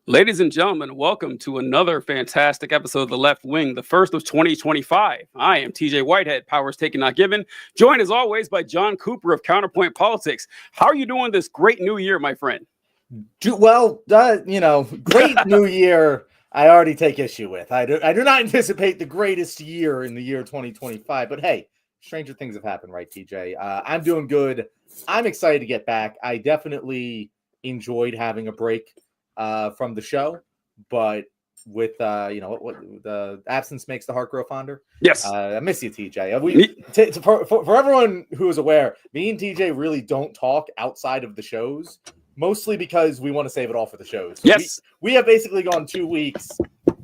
Ladies and gentlemen, welcome to another fantastic episode of The Left Wing, the first of 2025. I am TJ Whitehead, Powers Taken Not Given, joined as always by John Cooper of Counterpoint Politics. How are you doing this great new year, my friend? Great new year. I already take issue with. I do not anticipate the greatest year in the year 2025, but hey, stranger things have happened, right, TJ? I'm doing good. I'm excited to get back. I definitely enjoyed having a break from the show, but with the absence makes the heart grow fonder. Yes. I miss you, TJ. For everyone who is aware, me and TJ really don't talk outside of the shows, mostly because we want to save it all for the shows. So yes. We have basically gone 2 weeks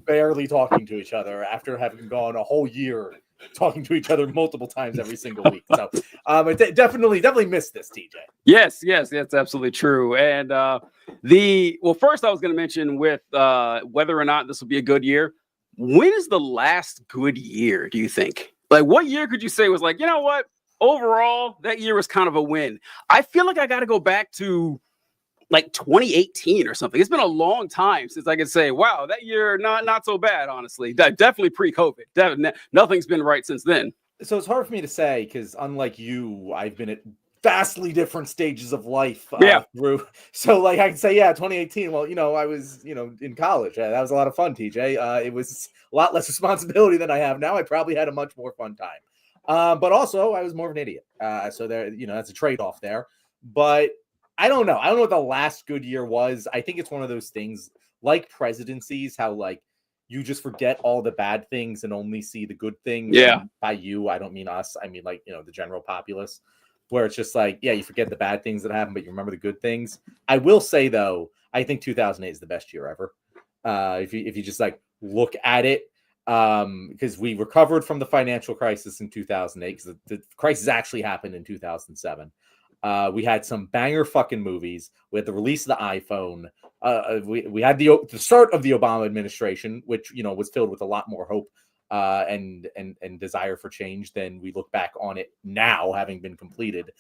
barely talking to each other after having gone a whole year talking to each other multiple times every single week. So I definitely missed this, TJ. Yes, that's absolutely true. And first I was going to mention with whether or not this will be a good year. When is the last good year, do you think? Like, what year could you say was like, you know what? Overall, that year was kind of a win. I feel like I got to go back to like 2018 or something. It's been a long time since I could say, wow, that year, not so bad, honestly. Definitely pre-COVID. Nothing's been right since then. So it's hard for me to say because unlike you, I've been at vastly different stages of life through. So like I can say, 2018. Well, I was, in college. That was a lot of fun, TJ. It was a lot less responsibility than I have now. I probably had a much more fun time. But also I was more of an idiot. So there, that's a trade-off there. But I don't know. I don't know what the last good year was. I think it's one of those things like presidencies, how like you just forget all the bad things and only see the good things. Yeah. And by you, I don't mean us. I mean like, the general populace, where it's just like, you forget the bad things that happen, but you remember the good things. I will say though, I think 2008 is the best year ever. If you just like look at it, because we recovered from the financial crisis in 2008, because the crisis actually happened in 2007. We had some banger fucking movies. We had the release of the iPhone. We had the start of the Obama administration, which was filled with a lot more hope and desire for change than we look back on it now, having been completed.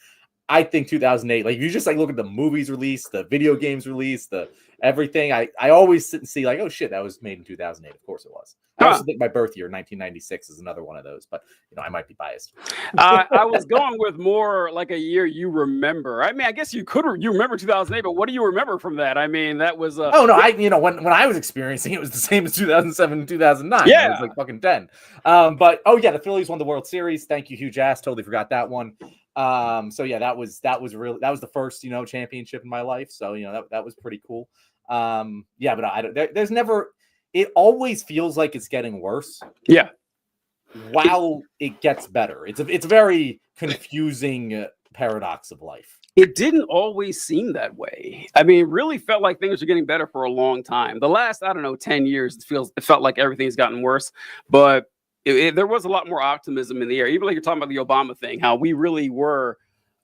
I think 2008, like if you just like look at the movies released, the video games released, the everything, I always sit and see like, oh shit, that was made in 2008. Of course it was. I also think my birth year, 1996, is another one of those, but I might be biased. I was going with more like a year you remember. I mean, I guess you remember 2008, but what do you remember from that? I mean, that was oh no, when I was experiencing it was the same as 2007 and 2009. Yeah, it was like fucking 10. But the Phillies won the World Series. Thank you, Hugh Jass. Totally forgot that one. That was the first championship in my life. So that was pretty cool. But there's never. It always feels like it's getting worse. Yeah. While it gets better. It's a very confusing paradox of life. It didn't always seem that way. I mean, it really felt like things were getting better for a long time. The last, 10 years, it felt like everything's gotten worse. But there was a lot more optimism in the air. Even like you're talking about the Obama thing, how we really were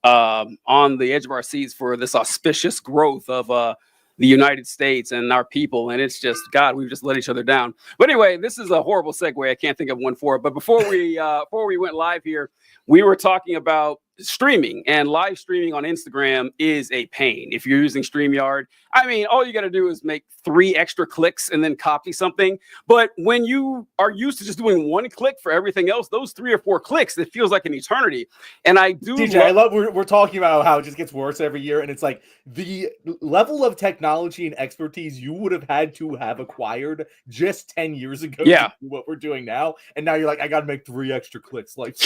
on the edge of our seats for this auspicious growth of the United States and our people. And it's just, God, we've just let each other down. But anyway, this is a horrible segue. I can't think of one for it. But before we went live here, we were talking about streaming, and live streaming on Instagram is a pain. If you're using StreamYard, I mean, all you got to do is make 3 extra clicks and then copy something. But when you are used to just doing 1 click for everything else, those 3 or 4 clicks, it feels like an eternity. And I do. DJ, I love we're talking about how it just gets worse every year, and it's like the level of technology and expertise you would have had to have acquired just 10 years ago. Yeah, to do what we're doing now, and now you're like, I got to make 3 extra clicks. Like,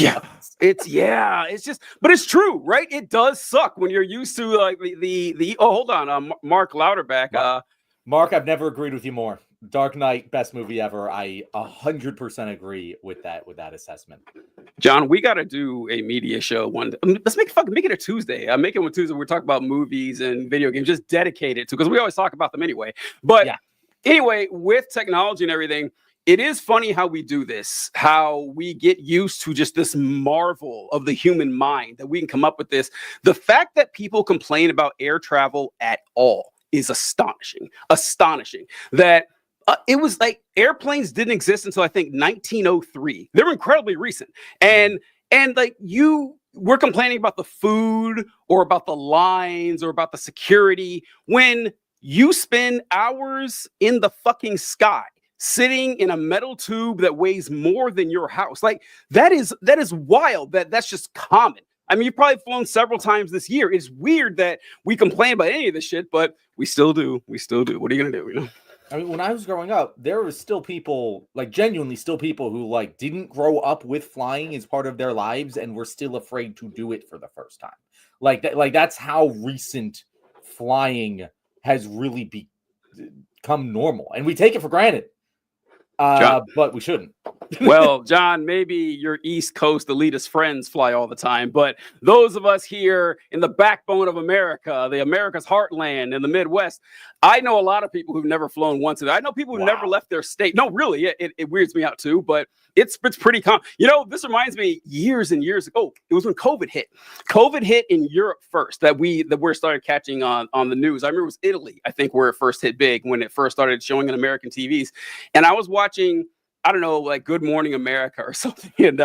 it's just. But it's true, right? It does suck when you're used to like the hold on, Mark Louderback. Mark, I've never agreed with you more. Dark Knight, best movie ever. I 100% agree with that assessment. John, we got to do a media show one day. Let's make it a Tuesday. I'm making one Tuesday. We're talking about movies and video games, just dedicated to, because we always talk about them anyway. But anyway, with technology and everything, it is funny how we do this, how we get used to just this marvel of the human mind that we can come up with this. The fact that people complain about air travel at all is astonishing. That it was like airplanes didn't exist until I think 1903. They're incredibly recent. And like we're complaining about the food or about the lines or about the security when you spend hours in the fucking sky sitting in a metal tube that weighs more than your house. Like that is wild. That's just common. I mean, you've probably flown several times this year. It's weird that we complain about any of this shit, but we still do. We still do. What are you gonna do? You know? I mean, when I was growing up, there was still people, like genuinely still people who like didn't grow up with flying as part of their lives and were still afraid to do it for the first time. Like that, like that's how recent flying has really become normal, and we take it for granted. But we shouldn't. Well, John, maybe your East Coast elitist friends fly all the time, but those of us here in the backbone of America, the America's heartland in the Midwest, I know a lot of people who've never flown once. I know people who've never left their state. No, really, it weirds me out too, but it's pretty common. You know, this reminds me years and years ago. It was when COVID hit. COVID hit in Europe first that we started catching on the news. I remember it was Italy, I think, where it first hit big when it first started showing on American TVs. And I was watching, I don't know, like Good Morning America or something. And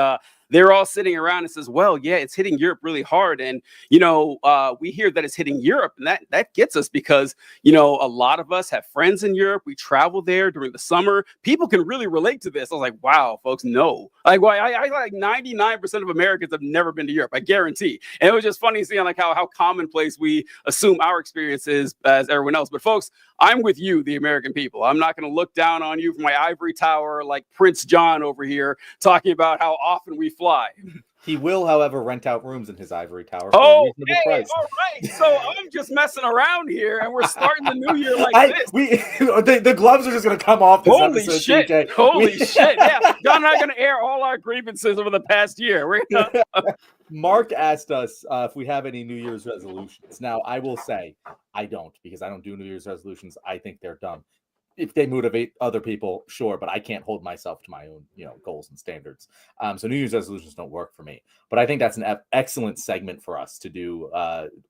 they're all sitting around and says, well, yeah, it's hitting Europe really hard. And, you know, we hear that it's hitting Europe. And that gets us because, you know, a lot of us have friends in Europe. We travel there during the summer. People can really relate to this. I was like, wow, folks, no. Like, well, I like 99% of Americans have never been to Europe, I guarantee. And it was just funny seeing like how commonplace we assume our experience is as everyone else. But folks, I'm with you, the American people. I'm not going to look down on you from my ivory tower like Prince John over here talking about how often we fly. He will, however, rent out rooms in his ivory tower for a reasonable price. All right. So I'm just messing around here, and we're starting the new year like this. The gloves are just going to come off this Holy episode, shit. TJ. Holy shit. Yeah, John and I are going to air all our grievances over the past year. We're gonna... Mark asked us if we have any New Year's resolutions. Now, I will say I don't, because I don't do New Year's resolutions. I think they're dumb. If they motivate other people, sure, but I can't hold myself to my own, goals and standards. So New Year's resolutions don't work for me. But I think that's an excellent segment for us to do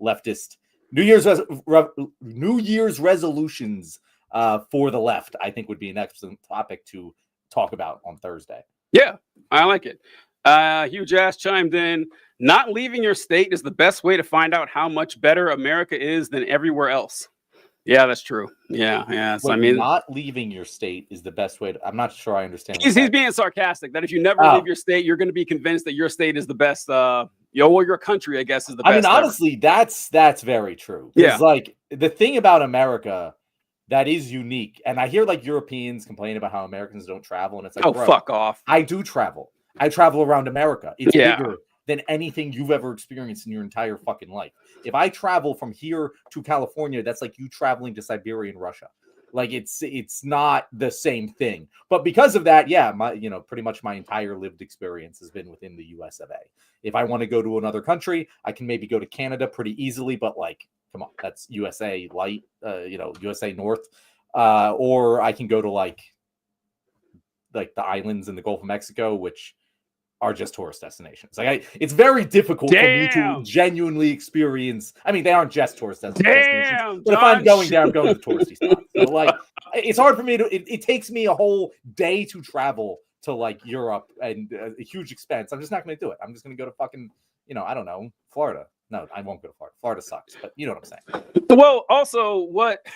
leftist New Year's resolutions for the left. I think would be an excellent topic to talk about on Thursday. Yeah, I like it. Huge ass chimed in. Not leaving your state is the best way to find out how much better America is than everywhere else. Yeah, that's true. Yeah. So, not leaving your state is the best way to. I'm not sure I understand. He's being sarcastic. That if you never leave your state, you're going to be convinced that your state is the best. Your country, I guess, is the best. I mean, honestly, that's very true. Yeah. Like the thing about America that is unique, and I hear like Europeans complain about how Americans don't travel, and it's like, bro, fuck off. I do travel. I travel around America. It's bigger than anything you've ever experienced in your entire fucking life. If I travel from here to California, that's like you traveling to Siberia and Russia. Like it's not the same thing. But because of that, pretty much my entire lived experience has been within the US of A. If I want to go to another country, I can maybe go to Canada pretty easily, but like, come on, that's USA light, USA North. Or I can go to like the islands in the Gulf of Mexico, which are just tourist destinations. Like it's very difficult for me to genuinely experience. I mean, they aren't just tourist destinations, but if I'm going there, I'm going to touristy spots. So like, it's hard for me to. It takes me a whole day to travel to like Europe and a huge expense. I'm just not going to do it. I'm just going to go to fucking, I don't know, Florida. No, I won't go to Florida. Florida sucks, but you know what I'm saying. Well, also,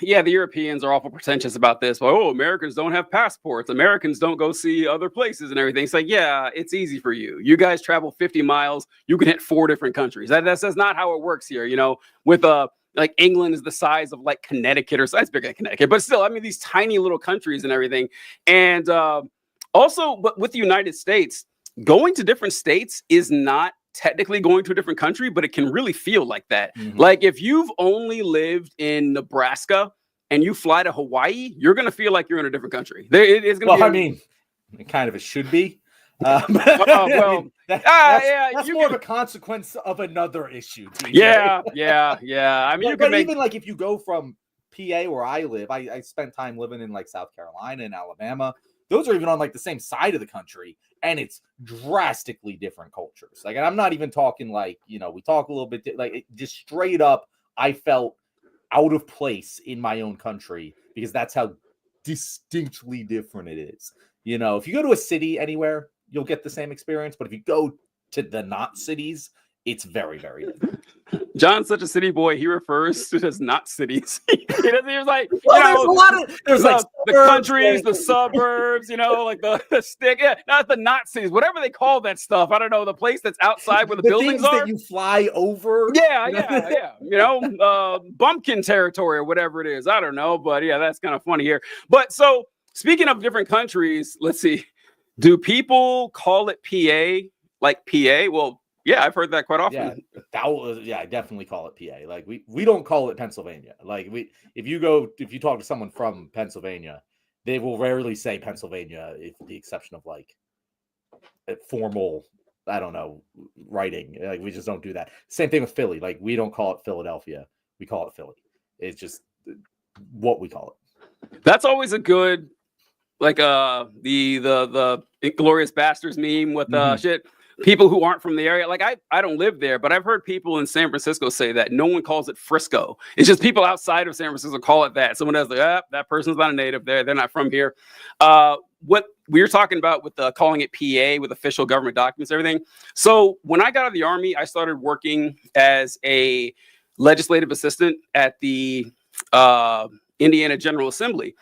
the Europeans are awful pretentious about this. But, Americans don't have passports. Americans don't go see other places and everything. It's like, yeah, it's easy for you. You guys travel 50 miles. You can hit 4 different countries. That's not how it works here. With like England is the size of like Connecticut or size bigger than Connecticut. But still, I mean, these tiny little countries and everything. And also, but with the United States, going to different states is not technically going to a different country, but it can really feel like that. Mm-hmm. Like if you've only lived in Nebraska and you fly to Hawaii, you're going to feel like you're in a different country. It kind of it should be. That's more of a consequence of another issue. TJ. Yeah. I mean, even like if you go from PA where I live, I spent time living in like South Carolina and Alabama. Those are even on like the same side of the country, and it's drastically different cultures. Like, and I'm not even talking like, we talk a little bit like just straight up. I felt out of place in my own country because that's how distinctly different it is. If you go to a city anywhere, you'll get the same experience. But if you go to the not cities, it's very, very different. John's such a city boy. He refers to it as not cities. He was like, Well, there's a lot of the countries, the suburbs, like the stick, not the not cities, whatever they call that stuff. I don't know, the place that's outside where the buildings are. That you fly over. Yeah. Bumpkin territory or whatever it is. I don't know, but yeah, that's kind of funny here. But so speaking of different countries, let's see. Do people call it PA like PA? Well, yeah, I've heard that quite often. Yeah, I definitely call it PA. Like we don't call it Pennsylvania. Like if you talk to someone from Pennsylvania, they will rarely say Pennsylvania, if the exception of like formal, I don't know, writing. Like we just don't do that. Same thing with Philly. Like we don't call it Philadelphia. We call it Philly. It's just what we call it. That's always a good, like the Inglourious Basterds meme with shit. People who aren't from the area, like I don't live there, but I've heard people in San Francisco say that no one calls it Frisco. It's just people outside of San Francisco call it that. Someone else like, that person's not a native there. They're not from here. What we were talking about with calling it PA with official government documents, everything. So when I got out of the Army, I started working as a legislative assistant at the Indiana General Assembly.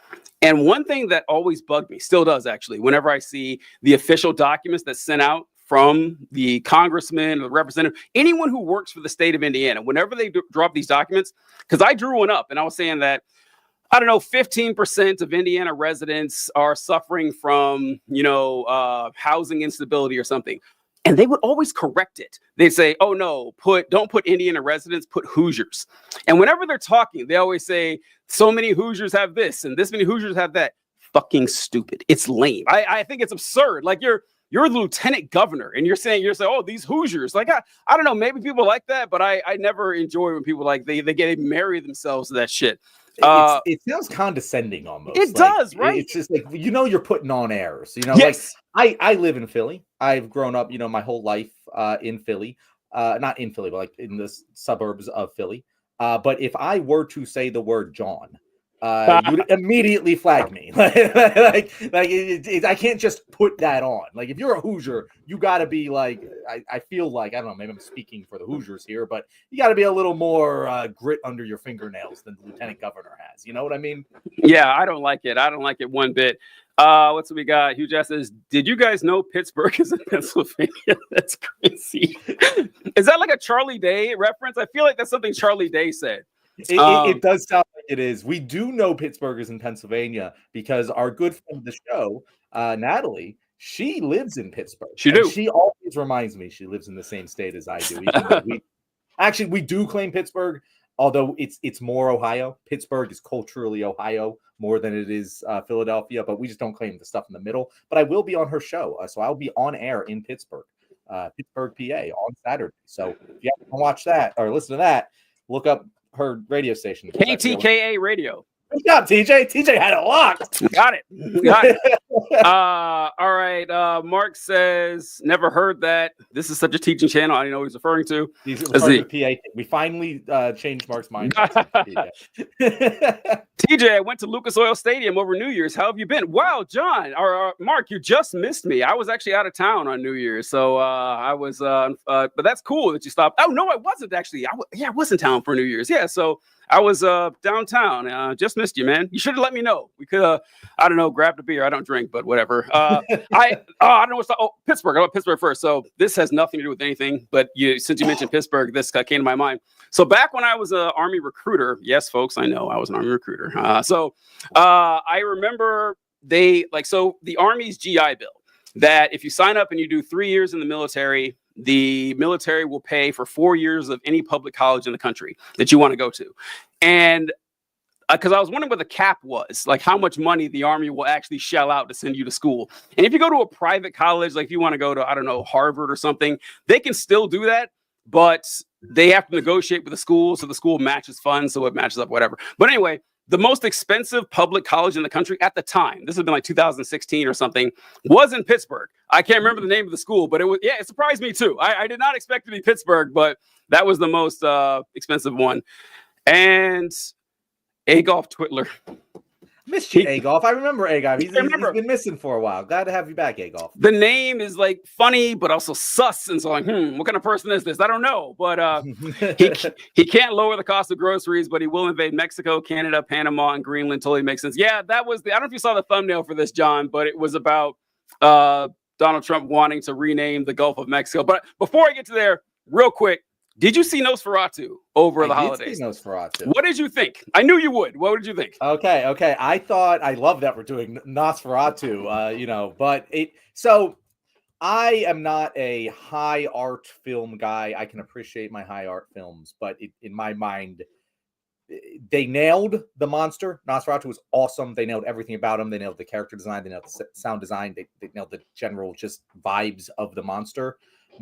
And one thing that always bugged me, still does actually, whenever I see the official documents that's sent out from the congressman or the representative, anyone who works for the state of Indiana, whenever they drop these documents, because I drew one up and I was saying that, I don't know, 15% of Indiana residents are suffering from, housing instability or something. And they would always correct it. They'd say, oh no, don't put Indiana residents, put Hoosiers. And whenever they're talking, they always say, so many Hoosiers have this and this many Hoosiers have that. Fucking stupid. It's lame. I think it's absurd. Like you're the lieutenant governor and you're saying, oh, these Hoosiers. Like, I don't know, maybe people like that, but I never enjoy when people like they marry themselves to that shit. It sounds condescending almost. It does, right? It's just like, you're putting on airs, yes. Like I live in Philly. I've grown up, my whole life in Philly, not in Philly, but like in the suburbs of Philly. But if I were to say the word John, you would immediately flag me. I can't just put that on. Like if you're a Hoosier, you got to be like, I feel like, I don't know, maybe I'm speaking for the Hoosiers here, but you got to be a little more grit under your fingernails than the lieutenant governor has. You know what I mean? Yeah, I don't like it. I don't like it one bit. What's we got? Hugh Jess says, did you guys know Pittsburgh is in Pennsylvania? That's crazy. Is that like a Charlie Day reference? I feel like that's something Charlie Day said. It does sound like it is. We do know Pittsburgh is in Pennsylvania because our good friend of the show, Natalie, she lives in Pittsburgh. She always reminds me she lives in the same state as I do. We do claim Pittsburgh, although it's more Ohio. Pittsburgh is culturally Ohio more than it is Philadelphia, but we just don't claim the stuff in the middle. But I will be on her show, so I'll be on air in Pittsburgh, PA, on Saturday. So if you haven't watched that or listen to that, look up her radio station. KTKA Radio. Good job, TJ. TJ had it locked. Got it. All right. Mark says, never heard that. This is such a teaching channel. I didn't know what he's referring to. He's referring to PA. We finally changed Mark's mind. TJ, I went to Lucas Oil Stadium over New Year's. How have you been? Wow, John or Mark, you just missed me. I was actually out of town on New Year's, so I was. But that's cool that you stopped. Oh no, I wasn't actually. I was in town for New Year's. Yeah, so I was downtown. Just missed you, man. You should have let me know. We could, I don't know, grabbed a beer. I don't drink, but whatever. I don't know what's. Pittsburgh. I went Pittsburgh first. So this has nothing to do with anything. But since you mentioned Pittsburgh, this came to my mind. So back when I was an Army recruiter, yes, folks, I know I was an Army recruiter. I remember the Army's GI Bill that if you sign up and you do 3 years in the military will pay for 4 years of any public college in the country that you want to go to. And because I was wondering what the cap was, like how much money the Army will actually shell out to send you to school. And if you go to a private college, like if you want to go to, I don't know, Harvard or something, they can still do that, but they have to negotiate with the school. So the school matches funds. So it matches up, whatever. But anyway, the most expensive public college in the country at the time, this has been like 2016 or something, was in Pittsburgh. I can't remember the name of the school, but it surprised me too. I did not expect it to be Pittsburgh, but that was the most expensive one. And Adolf Hitler. Missed you, Agolf. I remember Agolf. He's remember. been missing for a while. Glad to have you back, Agolf. The name is like funny, but also sus. And so like, what kind of person is this? I don't know. But he can't lower the cost of groceries, but he will invade Mexico, Canada, Panama, and Greenland. Totally makes sense. Yeah, that was I don't know if you saw the thumbnail for this, John, but it was about Donald Trump wanting to rename the Gulf of Mexico. But before I get to there, real quick, did you see Nosferatu over the holidays? See Nosferatu. What did you think? I knew you would. What did you think? Okay. I love that we're doing Nosferatu, but so I am not a high art film guy. I can appreciate my high art films, but in my mind, they nailed the monster. Nosferatu was awesome. They nailed everything about him. They nailed the character design. They nailed the sound design. They nailed the general just vibes of the monster.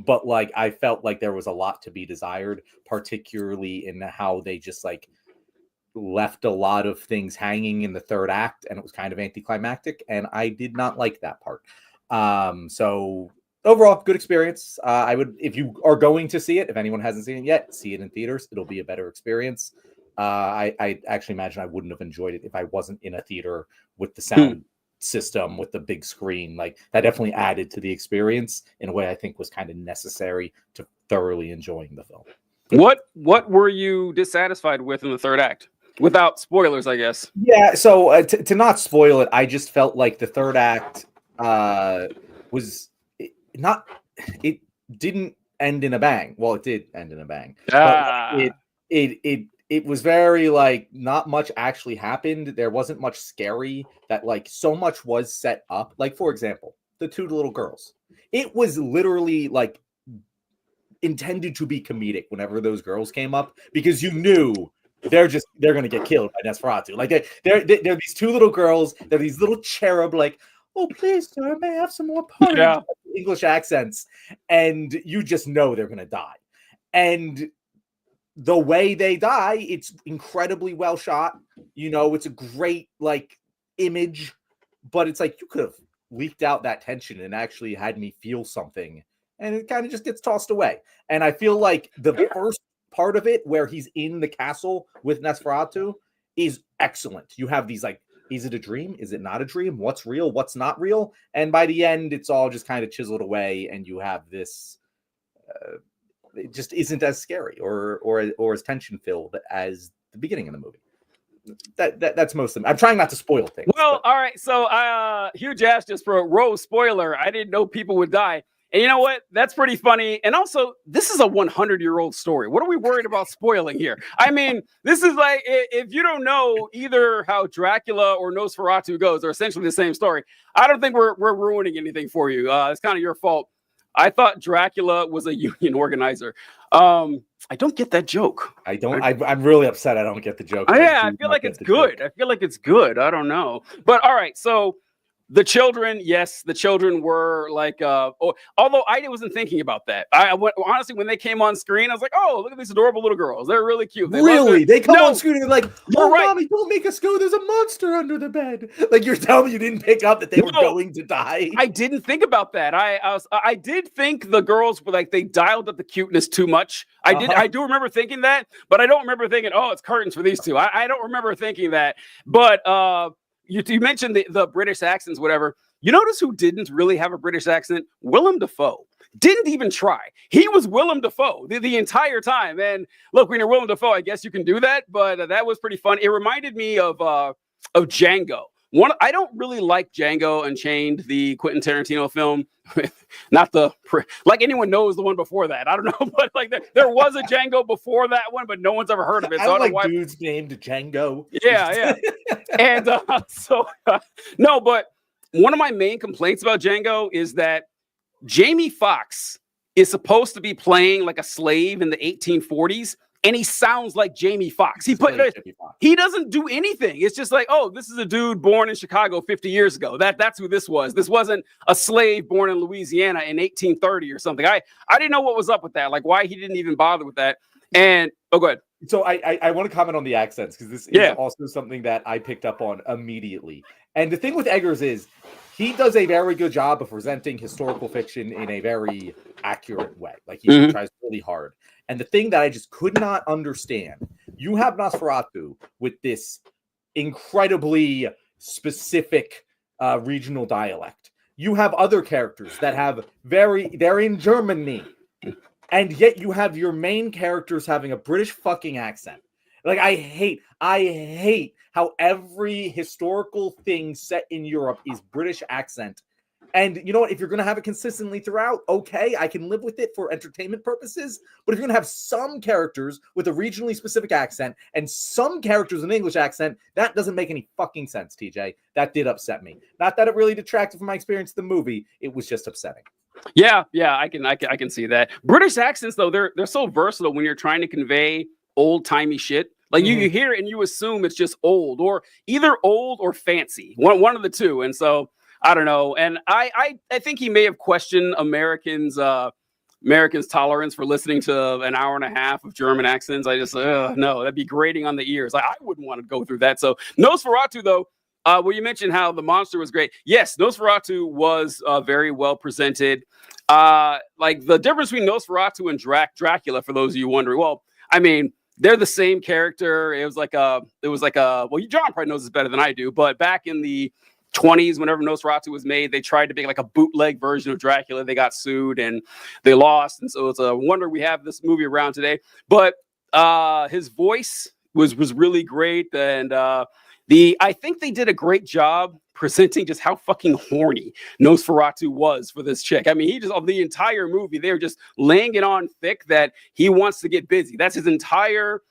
But like, I felt like there was a lot to be desired, particularly in how they just like left a lot of things hanging in the third act, and it was kind of anticlimactic, and I did not like that part. So overall, good experience. I would, if you are going to see it, if anyone hasn't seen it yet, see it in theaters. It'll be a better experience. I actually imagine I wouldn't have enjoyed it if I wasn't in a theater with the sound system, with the big screen. Like, that definitely added to the experience in a way I think was kind of necessary to thoroughly enjoying the film. What were you dissatisfied with in the third act? Without spoilers, I guess. Yeah, so to not spoil it, I just felt like the third act was not. It didn't end in a bang. Well, it did end in a bang. But it was very like not much actually happened. There wasn't much scary. That like so much was set up. Like, for example, the two little girls. It was literally like intended to be comedic whenever those girls came up, because you knew they're going to get killed by Nosferatu. Like they're these two little girls. They're these little cherub, like, oh, please, sir, may I have some more porridge? Yeah. English accents. And you just know they're going to die. And the way they die, it's incredibly well shot. It's a great, like, image. But it's like, you could have leaked out that tension and actually had me feel something. And it kind of just gets tossed away. And I feel like the first part of it, where he's in the castle with Nosferatu, is excellent. You have these, like, is it a dream? Is it not a dream? What's real? What's not real? And by the end, it's all just kind of chiseled away, and you have this. It just isn't as scary or as tension filled as the beginning of the movie. That's most of them. I'm trying not to spoil things. Well, all right. So Huge Ass just wrote spoiler. I didn't know people would die. And you know what? That's pretty funny. And also, this is a 100-year-old story. What are we worried about spoiling here? I mean, this is like, if you don't know either how Dracula or Nosferatu goes, they're essentially the same story. I don't think we're ruining anything for you. It's kind of your fault. I thought Dracula was a union organizer. I don't get that joke. I'm really upset I don't get the joke. Yeah, I feel like it's good. Joke. I feel like it's good. I don't know. But all right, so the children, yes, the children were like, although I wasn't thinking about that. Honestly, when they came on screen, I was like, oh, look at these adorable little girls. They're really cute. They come on screen and they're like, oh, right. Mommy, don't make us go. There's a monster under the bed. Like, you're telling me you didn't pick up that they were going to die? I didn't think about that. I did think the girls were like, they dialed up the cuteness too much. I do remember thinking that, but I don't remember thinking, oh, it's curtains for these two. I don't remember thinking that. But you mentioned the British accents, whatever. You notice who didn't really have a British accent? Willem Dafoe. Didn't even try. He was Willem Dafoe the entire time. And look, when you're Willem Dafoe, I guess you can do that. But that was pretty fun. It reminded me of Django. I don't really like Django Unchained, the Quentin Tarantino film. Not like anyone knows the one before that. I don't know, but like there was a Django before that one, but no one's ever heard of it. So I don't like dudes named Django. Yeah. And no, but one of my main complaints about Django is that Jamie Foxx is supposed to be playing like a slave in the 1840s. And he sounds like Jamie Foxx. He doesn't do anything. It's just like, oh, this is a dude born in Chicago 50 years ago. That's who this was. This wasn't a slave born in Louisiana in 1830 or something. I didn't know what was up with that. Like, why he didn't even bother with that. And go ahead. So I want to comment on the accents, because this is also something that I picked up on immediately. And the thing with Eggers is he does a very good job of presenting historical fiction in a very accurate way. Like, he tries really hard. And the thing that I just could not understand, you have Nosferatu with this incredibly specific regional dialect. You have other characters that have they're in Germany, and yet you have your main characters having a British fucking accent. Like, I hate how every historical thing set in Europe is British accent. And you know what? If you're going to have it consistently throughout, okay, I can live with it for entertainment purposes. But if you're going to have some characters with a regionally specific accent and some characters with an English accent, that doesn't make any fucking sense, TJ. That did upset me. Not that it really detracted from my experience of the movie. It was just upsetting. Yeah, I can see that. British accents, though, they're so versatile when you're trying to convey old-timey shit. Like, you hear it and you assume it's just old, or either old or fancy. One of the two. And so I don't know. And I think he may have questioned Americans' tolerance for listening to an hour and a half of German accents. I just, no, that'd be grating on the ears. I wouldn't want to go through that. So Nosferatu, though, well, you mentioned how the monster was great. Yes, Nosferatu was very well presented. Like, the difference between Nosferatu and Dracula, for those of you wondering, well, I mean, they're the same character. It was like well, John probably knows this better than I do, but back in the 1920s, whenever Nosferatu was made, they tried to make like a bootleg version of Dracula. They got sued and they lost. And so it's a wonder we have this movie around today. But his voice was really great. And I think they did a great job presenting just how fucking horny Nosferatu was for this chick. I mean, he just, of the entire movie, they were just laying it on thick that he wants to get busy. That's his entire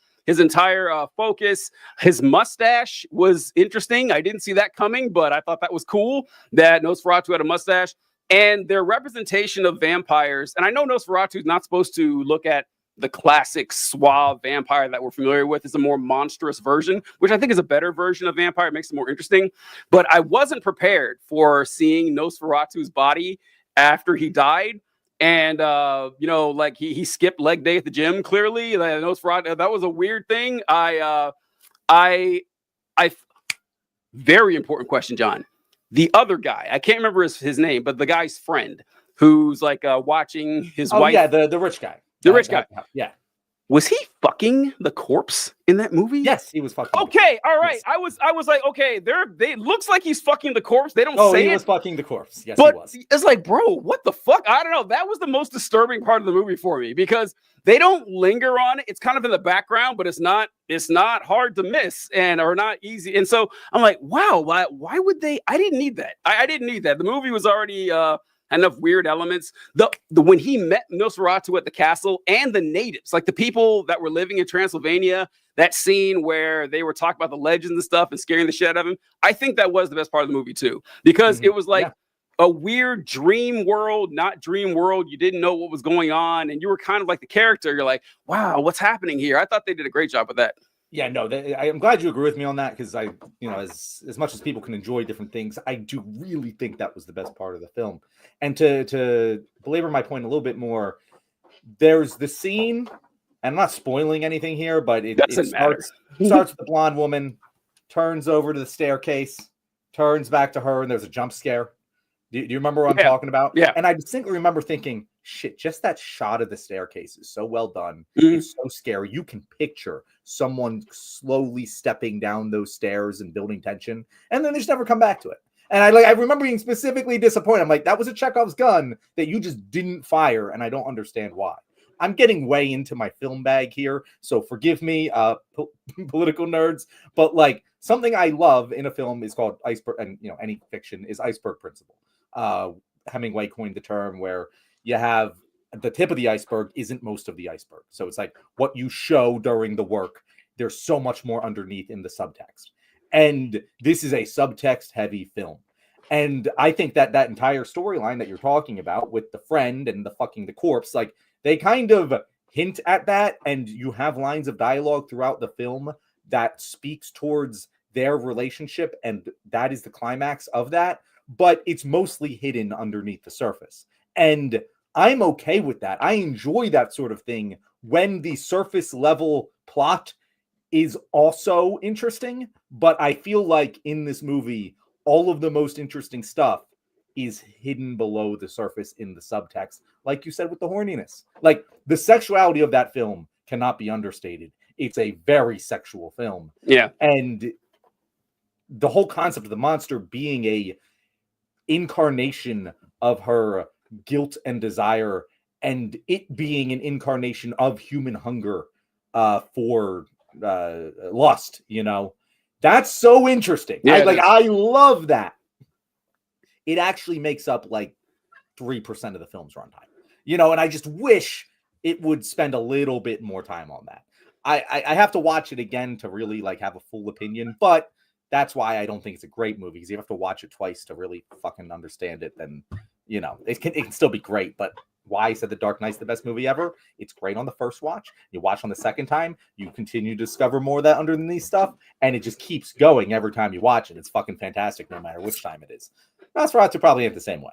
focus. His mustache was interesting. I didn't see that coming, but I thought that was cool that Nosferatu had a mustache. And their representation of vampires, and I know Nosferatu is not supposed to look at the classic suave vampire that we're familiar with. Is a more monstrous version, which I think is a better version of vampire. It makes it more interesting. But I wasn't prepared for seeing Nosferatu's body after he died. And, like he skipped leg day at the gym, clearly. Nosferatu, that was a weird thing. Very important question, John. The other guy, I can't remember his name, but the guy's friend who's like watching his wife. Yeah, the rich guy. The rich guy. Yeah. Was he fucking the corpse in that movie? Yes, he was fucking. Okay, all right. Yes. I was like, okay, they looks like he's fucking the corpse. They don't say he it. was fucking the corpse. Yes, but he was. It's like, bro, what the fuck? I don't know. That was the most disturbing part of the movie for me because they don't linger on it. It's kind of in the background, but it's not hard to miss or not easy. And so I'm like, wow, why would they? I didn't need that. I didn't need that. The movie was already enough weird elements. The when he met Nosferatu at the castle and the natives, like the people that were living in Transylvania, that scene where they were talking about the legends and stuff and scaring the shit out of him, I think that was the best part of the movie too, because it was like a weird dream world, not dream world. You didn't know what was going on, and you were kind of like the character. You're like, wow, what's happening here? I thought they did a great job with that. Yeah, no, I'm glad you agree with me on that because as much as people can enjoy different things, I do really think that was the best part of the film. And to belabor my point a little bit more, there's the scene, and I'm not spoiling anything here, but it starts with the blonde woman, turns over to the staircase, turns back to her, and there's a jump scare. Do you remember what I'm talking about? Yeah. And I distinctly remember thinking, shit, just that shot of the staircase is so well done. It's so scary. You can picture someone slowly stepping down those stairs and building tension, and then they just never come back to it. And I remember being specifically disappointed. I'm like, that was a Chekhov's gun that you just didn't fire, and I don't understand why. I'm getting way into my film bag here, so forgive me, political nerds. But like, something I love in a film is called iceberg, and any fiction is iceberg principle. Hemingway coined the term where you have the tip of the iceberg isn't most of the iceberg. So it's like what you show during the work, there's so much more underneath in the subtext. And this is a subtext heavy film. And I think that entire storyline that you're talking about with the friend and the corpse, like they kind of hint at that. And you have lines of dialogue throughout the film that speaks towards their relationship. And that is the climax of that. But it's mostly hidden underneath the surface. And I'm okay with that. I enjoy that sort of thing when the surface level plot is also interesting. But I feel like in this movie, all of the most interesting stuff is hidden below the surface in the subtext. Like you said with the horniness. Like the sexuality of that film cannot be understated. It's a very sexual film. Yeah. And the whole concept of the monster being a incarnation of her guilt and desire, and it being an incarnation of human hunger for lust, that's so interesting. Yeah, I love that. It actually makes up like 3% of the film's runtime, and I just wish it would spend a little bit more time on that. I have to watch it again to really like have a full opinion, but that's why I don't think it's a great movie, because you have to watch it twice to really fucking understand it. Then, it can still be great, but why I said The Dark Knight's the best movie ever. It's great on the first watch. You watch on the second time, you continue to discover more of that underneath stuff, and it just keeps going every time you watch it. It's fucking fantastic no matter which time it is. Nosferatu probably ain't the same way.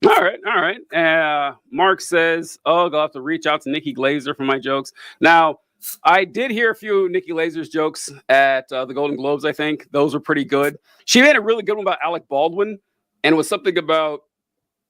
All right. Mark says, I'll have to reach out to Nikki Glazer for my jokes. Now, I did hear a few Nikki Glazer's jokes at the Golden Globes, I think. Those were pretty good. She made a really good one about Alec Baldwin, and it was something about,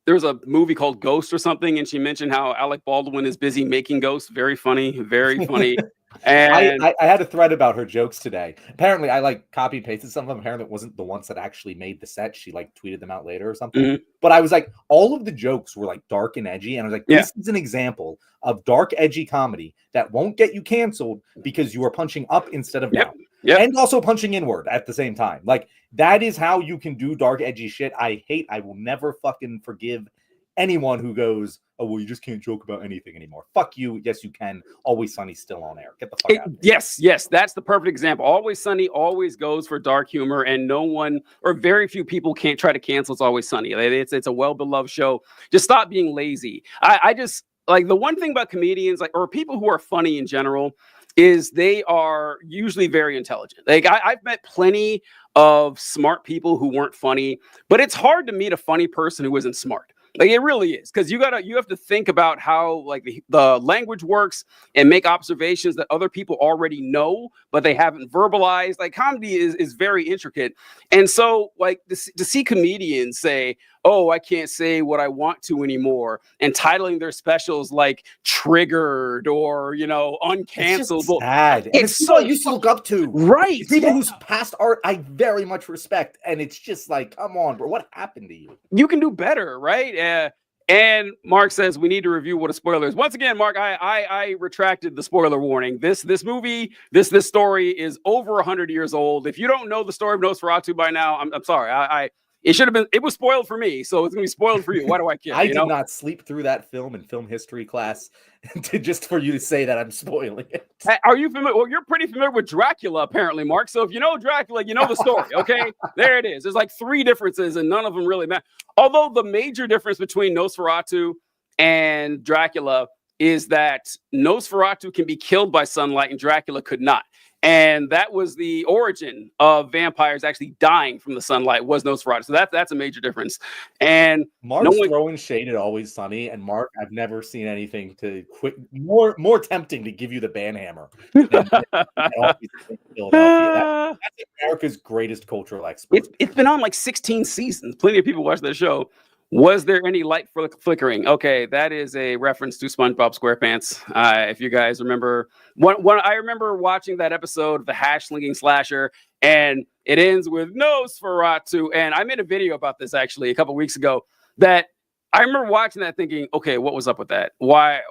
there was a movie called Ghost or something, and she mentioned how Alec Baldwin is busy making ghosts. Very funny, very funny. And I had a thread about her jokes today. Apparently, I like copy and pasted some of them. Apparently, it wasn't the ones that actually made the set. She like tweeted them out later or something. Mm-hmm. But I was like, all of the jokes were like dark and edgy, and I was like, this is an example of dark, edgy comedy that won't get you canceled because you are punching up instead of down, and also punching inward at the same time. Like, that is how you can do dark, edgy shit. I will never fucking forgive anyone who goes, oh, well, you just can't joke about anything anymore. Fuck you. Yes, you can. Always Sunny's still on air. Get the fuck out of here. Yes. That's the perfect example. Always Sunny always goes for dark humor, and no one or very few people can't try to cancel It's Always Sunny. It's a well-beloved show. Just stop being lazy. I just, like, the one thing about comedians, like, or people who are funny in general, is they are usually very intelligent. Like, I've met plenty of smart people who weren't funny, but it's hard to meet a funny person who isn't smart. Like, it really is, because you have to think about how like the language works and make observations that other people already know, but they haven't verbalized. Like, comedy is very intricate. And so, like, to see comedians say, oh, I can't say what I want to anymore, and titling their specials like Triggered or, Uncancelable. It's sad. It's so I used to look up to. Right. People whose past art I very much respect. And it's just like, come on, bro. What happened to you? You can do better, right? And Mark says we need to review what a spoiler is. Once again, Mark, I retracted the spoiler warning. This movie, this story is over 100 years old. If you don't know the story of Nosferatu by now, I'm sorry. It was spoiled for me, so it's gonna be spoiled for you. Why do I care? I did not sleep through that film in film history class just for you to say that I'm spoiling it. Are you familiar? Well, you're pretty familiar with Dracula, apparently, Mark. So if you know Dracula, you know the story. Okay, there it is. There's like 3 differences, and none of them really matter. Although the major difference between Nosferatu and Dracula is that Nosferatu can be killed by sunlight, and Dracula could not. And that was the origin of vampires actually dying from the sunlight, was Nosferatu. So that's a major difference. And Mark's throwing shade at Always Sunny, and Mark, I've never seen anything to quit more tempting to give you the banhammer than Philadelphia. That's America's greatest cultural expert. It's been on like 16 seasons. Plenty of people watch that show. Was there any light flickering? Okay, that is a reference to SpongeBob SquarePants. If you guys remember, I remember watching that episode of the hash-slinging slasher, and it ends with Nosferatu. And I made a video about this actually a couple weeks ago. That I remember watching that, thinking, okay, what was up with that? Why?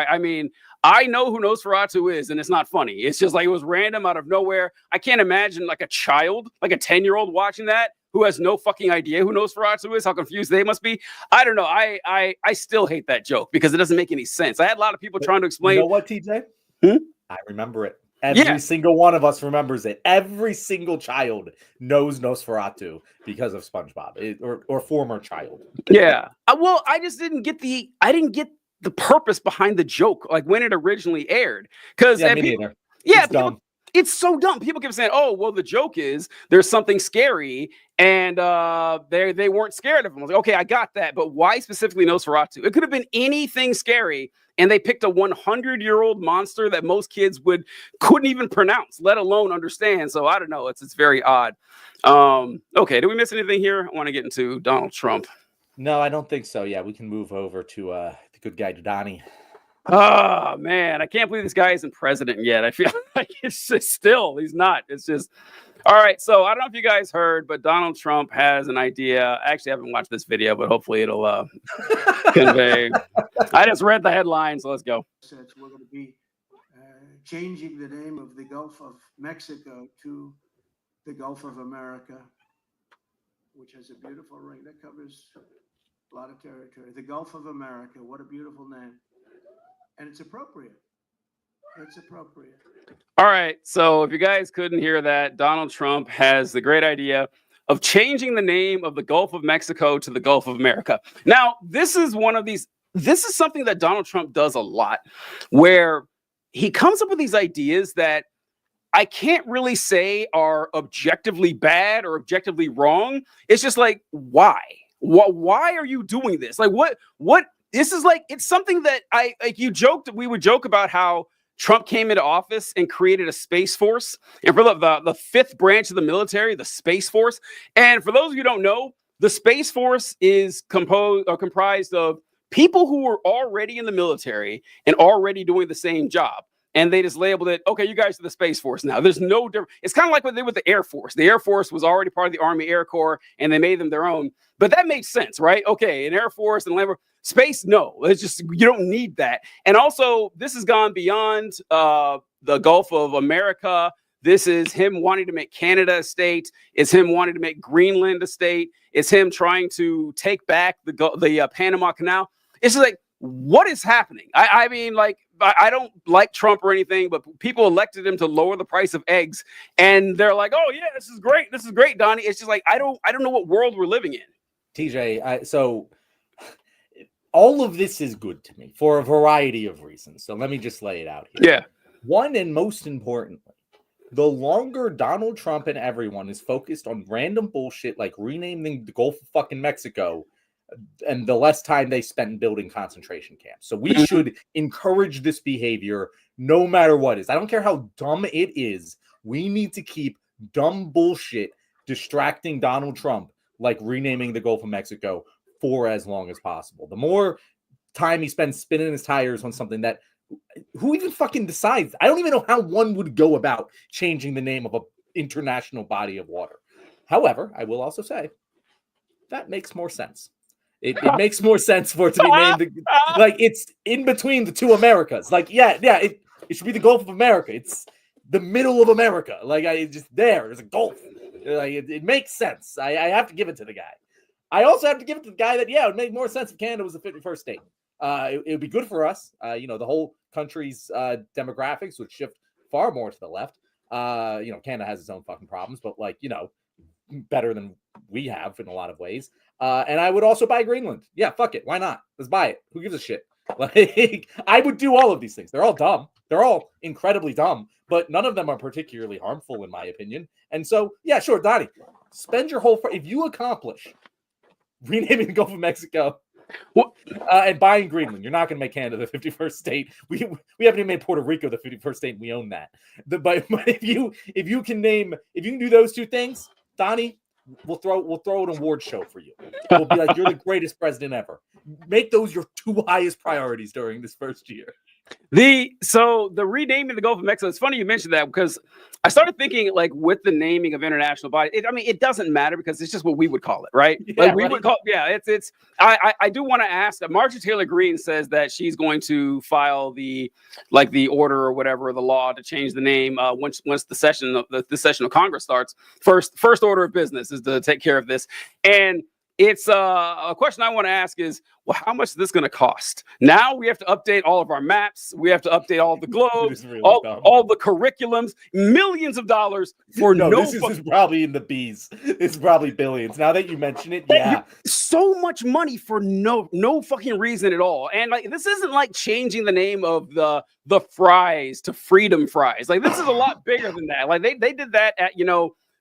I mean, I know who Nosferatu is, and it's not funny. It's just like it was random out of nowhere. I can't imagine like a child, like a 10-year-old watching that, who has no fucking idea who Nosferatu is, how confused they must be. I don't know. I still hate that joke because it doesn't make any sense. I had a lot of people trying to explain. You know what, TJ? I remember it. Every single one of us remembers it. Every single child knows Nosferatu because of SpongeBob, or former child. Yeah. Well, I just didn't get the purpose behind the joke, like when it originally aired. Because me neither. Yeah, it's dumb. It's so dumb. People keep saying, "Oh, well, the joke is there's something scary, and they weren't scared of him." I was like, "Okay, I got that, but why specifically Nosferatu? It could have been anything scary, and they picked a 100-year-old monster that most kids couldn't even pronounce, let alone understand." So I don't know. It's very odd. Okay, did we miss anything here? I want to get into Donald Trump. No, I don't think so. Yeah, we can move over to the good guy Donnie. Oh man, I can't believe this guy isn't president yet. I feel like it's just still he's not. It's just All right, so I don't know if you guys heard, but Donald Trump has an idea. I actually haven't watched this video, but hopefully it'll convey. I just read the headline, so let's go. We're going to be changing the name of the Gulf of Mexico to the Gulf of America, which has a beautiful ring that covers a lot of territory. The Gulf of America, what a beautiful name. And it's appropriate. It's appropriate. All right, so if you guys couldn't hear that, Donald Trump has the great idea of changing the name of the Gulf of Mexico to the Gulf of America. Now, this is something that Donald Trump does a lot, where he comes up with these ideas that I can't really say are objectively bad or objectively wrong. It's just like, why? Why are you doing this? Like, what? This is like, it's something that we would joke about how Trump came into office and created a space force, and for the fifth branch of the military, the Space Force. And for those of you who don't know, the Space Force is comprised of people who were already in the military and already doing the same job. And they just labeled it, okay, you guys are the Space Force now. There's no difference. It's kind of like what they did with the Air Force. The Air Force was already part of the Army Air Corps, and they made them their own. But that makes sense, right? Okay, an Air Force and Land Space, no. It's just, you don't need that. And also, this has gone beyond the Gulf of America. This is him wanting to make Canada a state. It's him wanting to make Greenland a state. It's him trying to take back the Panama Canal. It's just like, what is happening? I mean, like, I don't like Trump or anything, but people elected him to lower the price of eggs, and they're like, "Oh yeah, this is great. This is great, Donnie." It's just like, I don't know what world we're living in. TJ, so all of this is good to me for a variety of reasons. So let me just lay it out here. Yeah. One, and most importantly, the longer Donald Trump and everyone is focused on random bullshit like renaming the Gulf of fucking Mexico, and the less time they spend building concentration camps. So we should encourage this behavior no matter what it is. I don't care how dumb it is. We need to keep dumb bullshit distracting Donald Trump, like renaming the Gulf of Mexico, for as long as possible. The more time he spends spinning his tires on something that, who even fucking decides? I don't even know how one would go about changing the name of an international body of water. However, I will also say that makes more sense. It makes more sense for it to be named like it's in between the two Americas. Like, it should be the Gulf of America. It's the middle of America. Like, there's a Gulf. Like, it makes sense. I have to give it to the guy. I also have to give it to the guy that, it would make more sense if Canada was the 51st state. It would be good for us. The whole country's demographics would shift far more to the left. Canada has its own fucking problems, but better than we have in a lot of ways. And I would also buy Greenland. Yeah, fuck it. Why not? Let's buy it. Who gives a shit? Like, I would do all of these things. They're all dumb. They're all incredibly dumb, but none of them are particularly harmful, in my opinion. And so, yeah, sure, Donnie, spend your whole... If you accomplish renaming the Gulf of Mexico and buying Greenland, you're not going to make Canada the 51st state. We haven't even made Puerto Rico the 51st state, and we own that. But if you can do those two things, Donnie, we'll throw an award show for you. We'll be like, you're the greatest president ever. Make those your two highest priorities during this first year. So the renaming the Gulf of Mexico, it's funny you mentioned that, because I started thinking, like, with the naming of international bodies, it doesn't matter because it's just what we would call it, right? Would call, I do want to ask, Marjorie Taylor Greene says that she's going to file the order or whatever, the law to change the name once the session of Congress starts. First order of business is to take care of this. And it's a question I want to ask is, well, how much is this going to cost? Now we have to update all of our maps. We have to update all the globes, really all the curriculums, millions of dollars for this is probably in the B's. It's probably billions. Now that you mention it, yeah. So much money for no fucking reason at all. And this isn't like changing the name of the fries to Freedom Fries. Like, this is a lot bigger than that. Like, they did that at,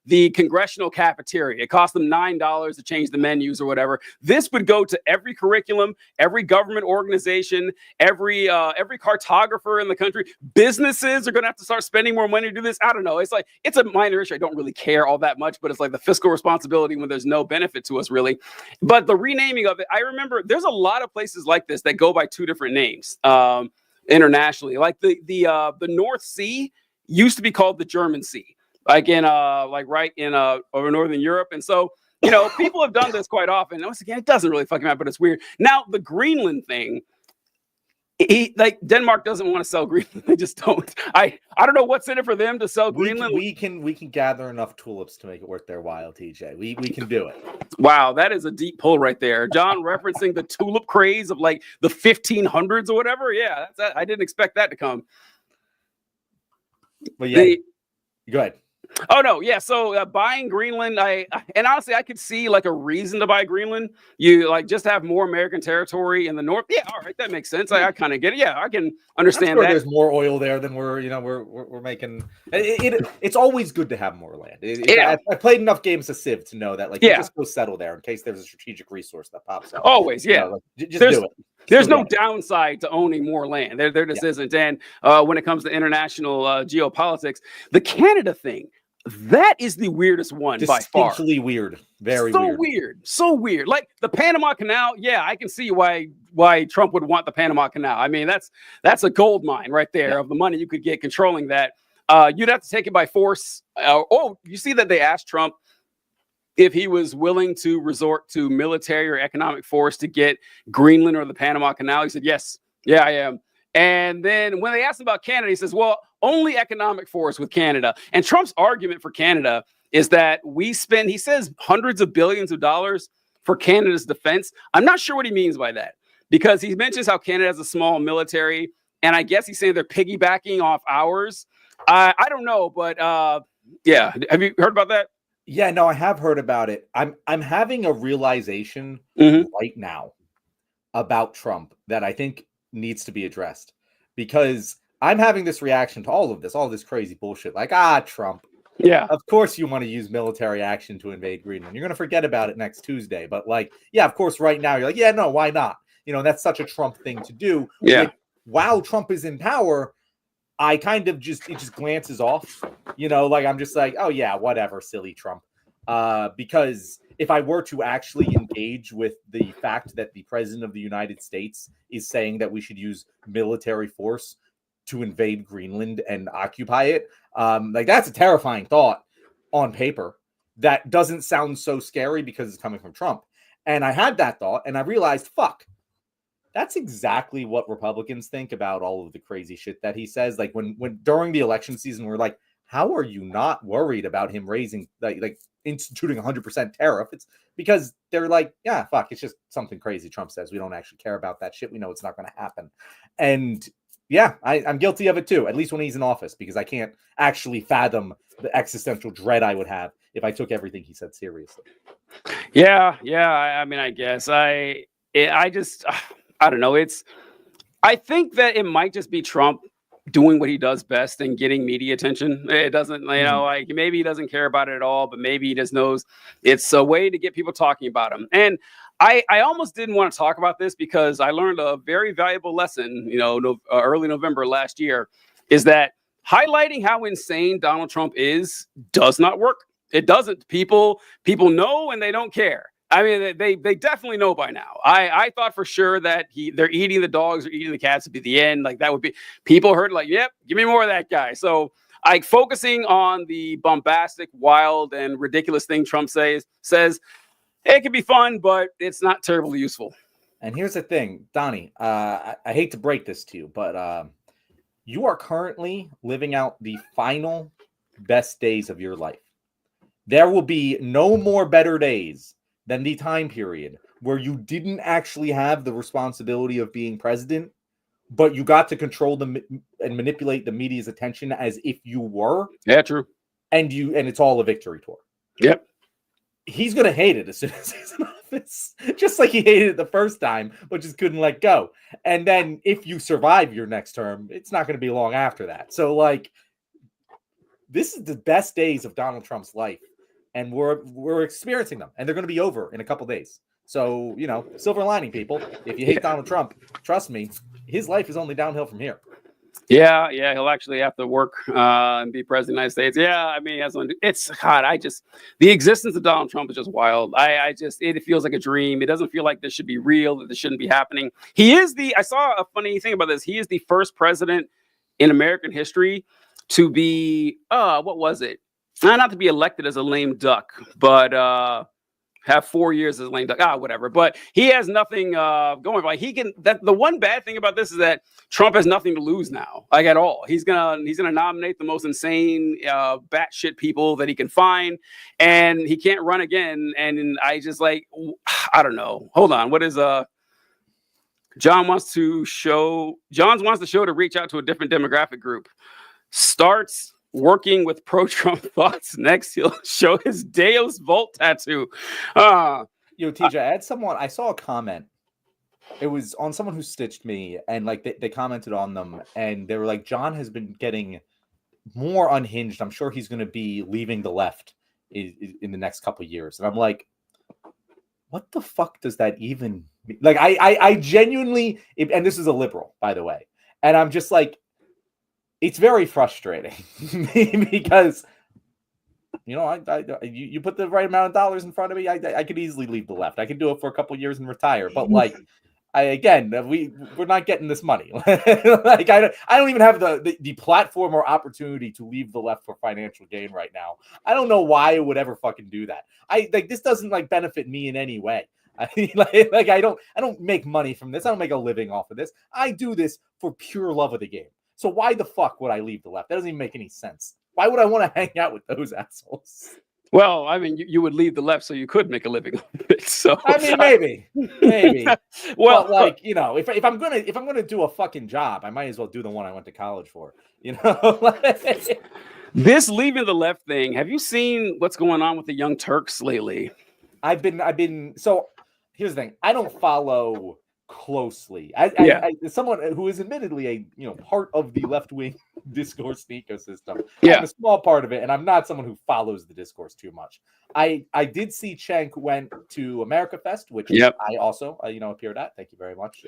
the congressional cafeteria. It cost them $9 to change the menus or whatever. This would go to every curriculum, every government organization, every cartographer in the country. Businesses are going to have to start spending more money to do this. I don't know. It's a minor issue. I don't really care all that much, but it's like the fiscal responsibility when there's no benefit to us, really. But the renaming of it, I remember there's a lot of places like this that go by two different names internationally. Like the North Sea used to be called the German Sea. like in right in over Northern Europe. And so, people have done this quite often. Once again, it doesn't really fucking matter, but it's weird. Now, the Greenland thing, Denmark doesn't want to sell Greenland. They just don't. I don't know what's in it for them to sell Greenland. We can gather enough tulips to make it worth their while, TJ. We can do it. Wow, that is a deep pull right there. John referencing the tulip craze of like the 1500s or whatever. Yeah, I didn't expect that to come. But yeah, go ahead. Oh no, yeah. So buying Greenland, and honestly, I could see like a reason to buy Greenland. You like just have more American territory in the north. Yeah, all right, that makes sense. I kind of get it. Yeah, I can understand that. There's more oil there than we're making. It's always good to have more land. I played enough games of Civ to know that you just go settle there in case there's a strategic resource that pops up. Always, yeah. Just do it. There's no downside to owning more land. There just isn't. And when it comes to international geopolitics, the Canada thing, that is the weirdest one by far. Distinctly weird. Very weird. So weird. Like the Panama Canal. Yeah, I can see why Trump would want the Panama Canal. I mean, that's a gold mine right there of the money you could get controlling that. You'd have to take it by force. You see that they asked Trump if he was willing to resort to military or economic force to get Greenland or the Panama Canal. He said, yes. Yeah, I am. And then when they asked him about Canada, he says, well, only economic force with Canada. And Trump's argument for Canada is that he says hundreds of billions of dollars for Canada's defense. I'm not sure what he means by that, because he mentions how Canada has a small military, and I guess he's saying they're piggybacking off ours. I don't know, but yeah. Have you heard about that? Yeah, no, I have heard about it. I'm having a realization right now about Trump that I think needs to be addressed, because I'm having this reaction to all this crazy bullshit. Like, Trump. Yeah. Of course you want to use military action to invade Greenland. You're going to forget about it next Tuesday. But of course, right now you're like, yeah, no, why not? That's such a Trump thing to do. Yeah. While Trump is in power, I kind of it just glances off, I'm just like, oh yeah, whatever, silly Trump. Because if I were to actually engage with the fact that the president of the United States is saying that we should use military force to invade Greenland and occupy it, that's a terrifying thought on paper. That doesn't sound so scary because it's coming from Trump. And I had that thought and I realized, fuck, that's exactly what Republicans think about all of the crazy shit that he says. Like when during the election season, we're like, how are you not worried about him raising like instituting 100% tariff? It's because they're like, yeah, fuck, it's just something crazy Trump says. We don't actually care about that shit. We know it's not going to happen. And yeah, I'm guilty of it too, at least when he's in office, because I can't actually fathom the existential dread I would have if I took everything he said seriously. Yeah. I mean, I guess I don't know. I think that it might just be Trump doing what he does best and getting media attention. It doesn't, like maybe he doesn't care about it at all, but maybe he just knows it's a way to get people talking about him. And I almost didn't want to talk about this because I learned a very valuable lesson, early November last year, is that highlighting how insane Donald Trump does not work. It doesn't. People know and they don't care. I mean, they definitely know by now. I thought for sure that they're eating the dogs or eating the cats would be the end. Like that would be, people heard like, yep, give me more of that guy. So focusing on the bombastic, wild, and ridiculous thing Trump says it can be fun, but it's not terribly useful. And here's the thing, Donnie, I hate to break this to you, but you are currently living out the final best days of your life. There will be no more better days than the time period where you didn't actually have the responsibility of being president, but you got to control and manipulate the media's attention as if you were. Yeah, true. And it's all a victory tour. Yep. He's going to hate it as soon as he's in office, just like he hated it the first time, but just couldn't let go. And then if you survive your next term, it's not going to be long after that. So this is the best days of Donald Trump's life. And we're experiencing them, and they're going to be over in a couple days. So, silver lining, people. If you hate Donald Trump, trust me, his life is only downhill from here. Yeah, he'll actually have to work and be president of the United States. Yeah, I mean, it's God. The existence of Donald Trump is just wild. It feels like a dream. It doesn't feel like this should be real. That this shouldn't be happening. I saw a funny thing about this. He is the first president in American history to be what was it? not to be elected as a lame duck, but have 4 years as a lame duck. Whatever. But he has nothing going. Like he can. That the one bad thing about this is that Trump has nothing to lose now, like at all. He's gonna nominate the most insane, batshit people that he can find, and he can't run again. And I just like, I don't know. Hold on. What is John wants to show to reach out to a different demographic group. Starts working with pro-Trump thoughts. Next, he'll show his Deus Volt tattoo. Yo, TJ, I saw a comment. It was on someone who stitched me, and like they commented on them, and they were like, John has been getting more unhinged. I'm sure he's going to be leaving the left in the next couple of years. And I'm like, what the fuck does that even mean? Like, I genuinely, and this is a liberal, by the way, and I'm just like, it's very frustrating because, you know, you put the right amount of dollars in front of me, I could easily leave the left. I could do it for a couple of years and retire. But like, we're not getting this money. Like, I don't even have the platform or opportunity to leave the left for financial gain right now. I don't know why I would ever fucking do that. This doesn't like benefit me in any way. I don't make money from this. I don't make a living off of this. I do this for pure love of the game. So why the fuck would I leave the left? That doesn't even make any sense. Why would I want to hang out with those assholes? Well, I mean, you would leave the left so you could make a living off it. So I mean, maybe. Well, but like, you know, if I'm gonna do a fucking job, I might as well do the one I went to college for. You know, this leaving the left thing. Have you seen what's going on with the Young Turks lately? I've been. So here's the thing. I don't follow closely. I someone who is admittedly a part of the left-wing discourse ecosystem. Yeah, I'm a small part of it, and I'm not someone who follows the discourse too much. I did see Cenk went to America Fest, which I also appeared at. Thank you very much.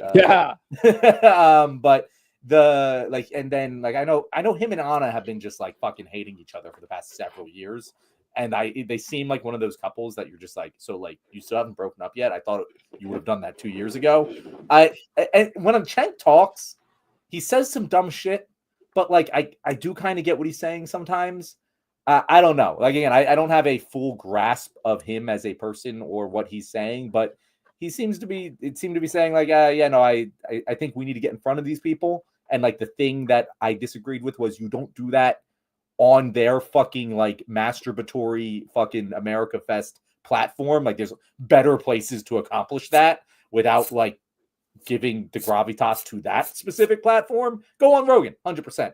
But and then I know him and Anna have been just like fucking hating each other for the past several years. And they seem like one of those couples that you're just like, so like you still haven't broken up yet. I thought you would have done that 2 years ago. And when Cenk talks, he says some dumb shit, but like I do kind of get what he's saying sometimes. I don't know. Like again, I don't have a full grasp of him as a person or what he's saying, but he seemed to be saying like, I think we need to get in front of these people. And like the thing that I disagreed with was you don't do that on their fucking like masturbatory fucking America Fest platform. Like there's better places to accomplish that without like giving the gravitas to that specific platform. Go on Rogan, 100%.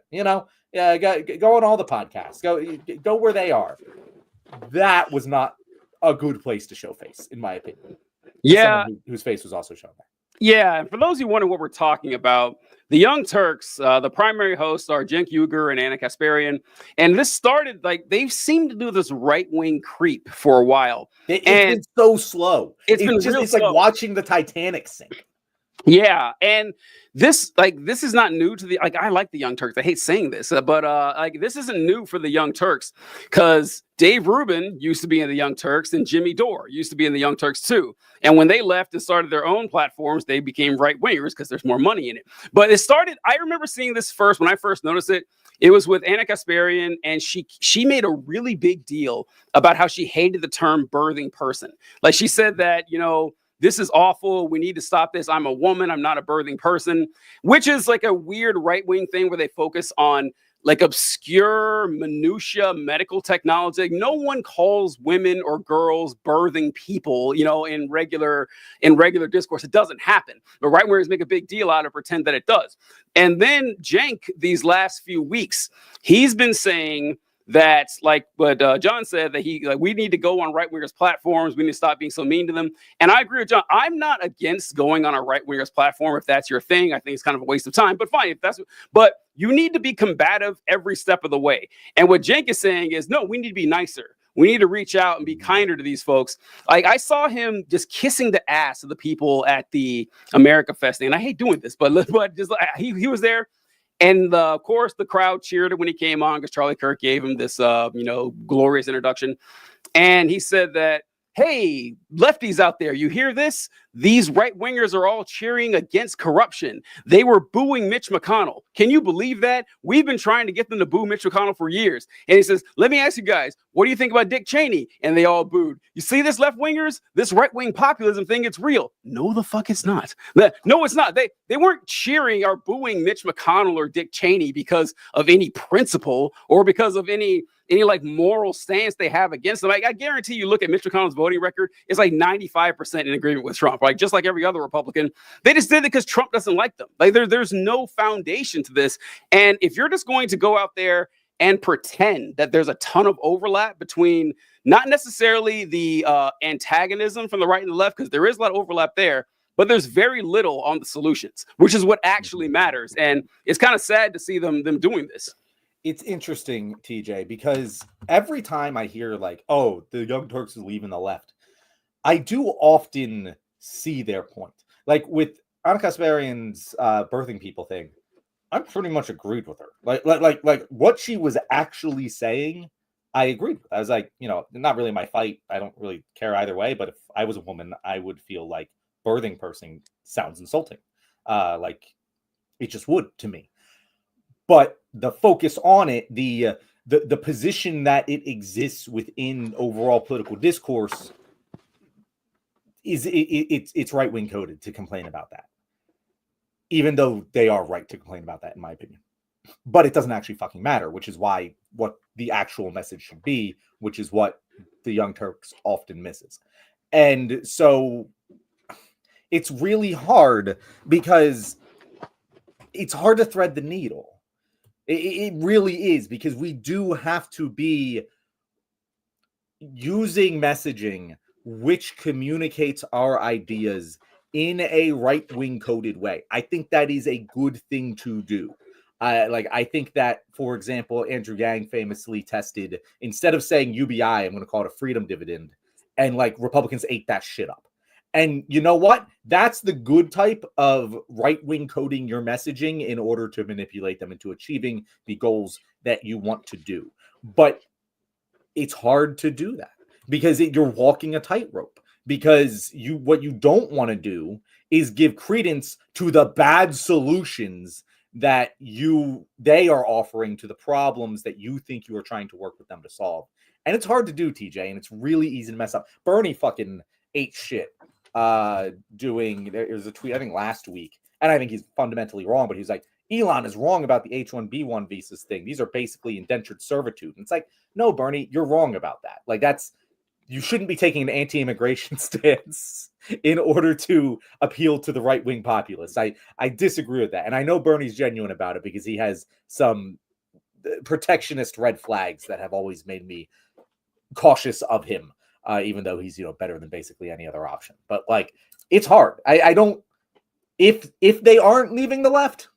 Go on all the podcasts. Go where they are. That was not a good place to show face, in my opinion. Yeah, whose face was also shown there. Yeah, and for those who wonder what we're talking about, the Young Turks, the primary hosts are Cenk Uygur and Ana Kasparian. And this started, like, they seem to do this right-wing creep for a while. It's been so slow. It's like watching the Titanic sink. Yeah, and this is not new to I like the Young Turks. I hate saying this, but this isn't new for the Young Turks because Dave Rubin used to be in the Young Turks and Jimmy Dore used to be in the Young Turks too. And when they left and started their own platforms, they became right wingers because there's more money in it. But it started. I remember seeing this first when I first noticed it. It was with Ana Kasparian, and she made a really big deal about how she hated the term birthing person. Like she said that this is awful. We need to stop this. I'm a woman. I'm not a birthing person, which is like a weird right-wing thing where they focus on like obscure minutia medical technology. Like, no one calls women or girls birthing people, in regular discourse. It doesn't happen. But right-wingers make a big deal out of pretend that it does. And then Cenk, these last few weeks, he's been saying that, like what John said, that we need to go on right wingers platforms. We need to stop being so mean to them. And I agree with John. I'm not against going on a right wingers platform if that's your thing. I think it's kind of a waste of time. But fine, but you need to be combative every step of the way. And what Cenk is saying is, no, we need to be nicer. We need to reach out and be kinder to these folks. Like I saw him just kissing the ass of the people at the America Fest thing. And I hate doing this, but just he was there. And of course, the crowd cheered when he came on because Charlie Kirk gave him this, glorious introduction. And he said that, hey, lefties out there, you hear this? These right wingers are all cheering against corruption. They were booing Mitch McConnell. Can you believe that? We've been trying to get them to boo Mitch McConnell for years. And he says, let me ask you guys, what do you think about Dick Cheney? And they all booed. You see this left wingers, this right wing populism thing, it's real. No, the fuck it's not. No, it's not. They weren't cheering or booing Mitch McConnell or Dick Cheney because of any principle or because of any like moral stance they have against them. Like, I guarantee you look at Mitch McConnell's voting record, it's like 95% in agreement with Trump, right? Just like every other Republican. They just did it because Trump doesn't like them. Like there's no foundation to this. And if you're just going to go out there and pretend that there's a ton of overlap between not necessarily the antagonism from the right and the left, because there is a lot of overlap there, but there's very little on the solutions, which is what actually matters. And it's kind of sad to see them doing this. It's interesting, TJ, because every time I hear like, oh, the Young Turks is leaving the left, I do often see their point. Like with Ana Kasparian's birthing people thing, I pretty much agreed with her. Like what she was actually saying, I agreed with. I was like, not really my fight. I don't really care either way. But if I was a woman, I would feel like birthing person sounds insulting. Like it just would to me. But the focus on it, the position that it exists within overall political discourse it's right wing coded to complain about that. Even though they are right to complain about that, in my opinion. But it doesn't actually fucking matter, which is why what the actual message should be, which is what the Young Turks often misses. And so it's really hard because it's hard to thread the needle. It really is, because we do have to be using messaging which communicates our ideas in a right-wing coded way. I think that is a good thing to do. I think that, for example, Andrew Yang famously tested, instead of saying UBI, I'm going to call it a freedom dividend. And like Republicans ate that shit up. And you know what? That's the good type of right-wing coding your messaging in order to manipulate them into achieving the goals that you want to do. But it's hard to do that because you're walking a tightrope. Because what you don't want to do is give credence to the bad solutions that they are offering to the problems that you think you are trying to work with them to solve. And it's hard to do, TJ, and it's really easy to mess up. Bernie fucking ate shit there's a tweet, I think last week, and I think he's fundamentally wrong, but he's like, Elon is wrong about the H-1B1 visas thing. These are basically indentured servitude. And it's like, no, Bernie, you're wrong about that. Like you shouldn't be taking an anti-immigration stance in order to appeal to the right-wing populace. I disagree with that. And I know Bernie's genuine about it because he has some protectionist red flags that have always made me cautious of him, even though he's, better than basically any other option. But like, it's hard. I don't, if they aren't leaving the left,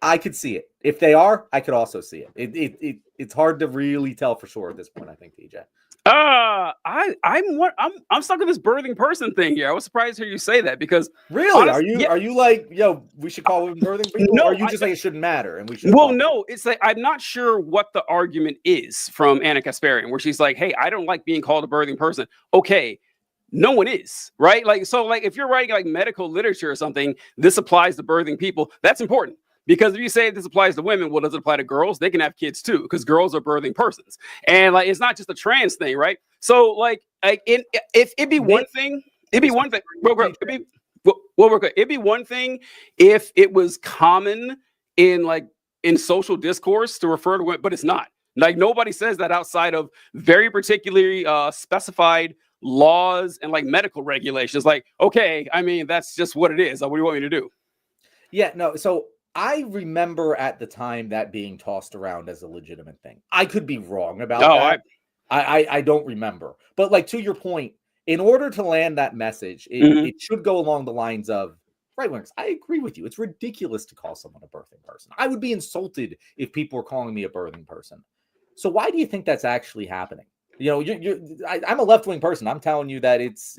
I could see it. If they are, I could also see it. It's hard to really tell for sure at this point, I think, TJ. I'm stuck with this birthing person thing here. I was surprised to hear you say that because really, are you like, we should call them birthing people? No, or are you just like it shouldn't matter and we should? Well, no, it's like I'm not sure what the argument is from Ana Kasparian, where she's like, "Hey, I don't like being called a birthing person." Okay, no one is, right? Like, so, like, if you're writing like medical literature or something, this applies to birthing people. That's important. Because if you say this applies to women, well, does it apply to girls? They can have kids too, because girls are birthing persons. And like, it's not just a trans thing, right? So like if it'd be one thing, it'd be one thing. It'd be one thing if it was common in social discourse to refer to it, but it's not. Like nobody says that outside of very particularly specified laws and like medical regulations. Like, okay, I mean, that's just what it is. Like, what do you want me to do? Yeah, no, so I remember at the time that being tossed around as a legitimate thing. I could be wrong about that. I don't remember. But like to your point, in order to land that message, it should go along the lines of right wingers. I agree with you. It's ridiculous to call someone a birthing person. I would be insulted if people were calling me a birthing person. So why do you think that's actually happening? I'm a left-wing person. I'm telling you that it's,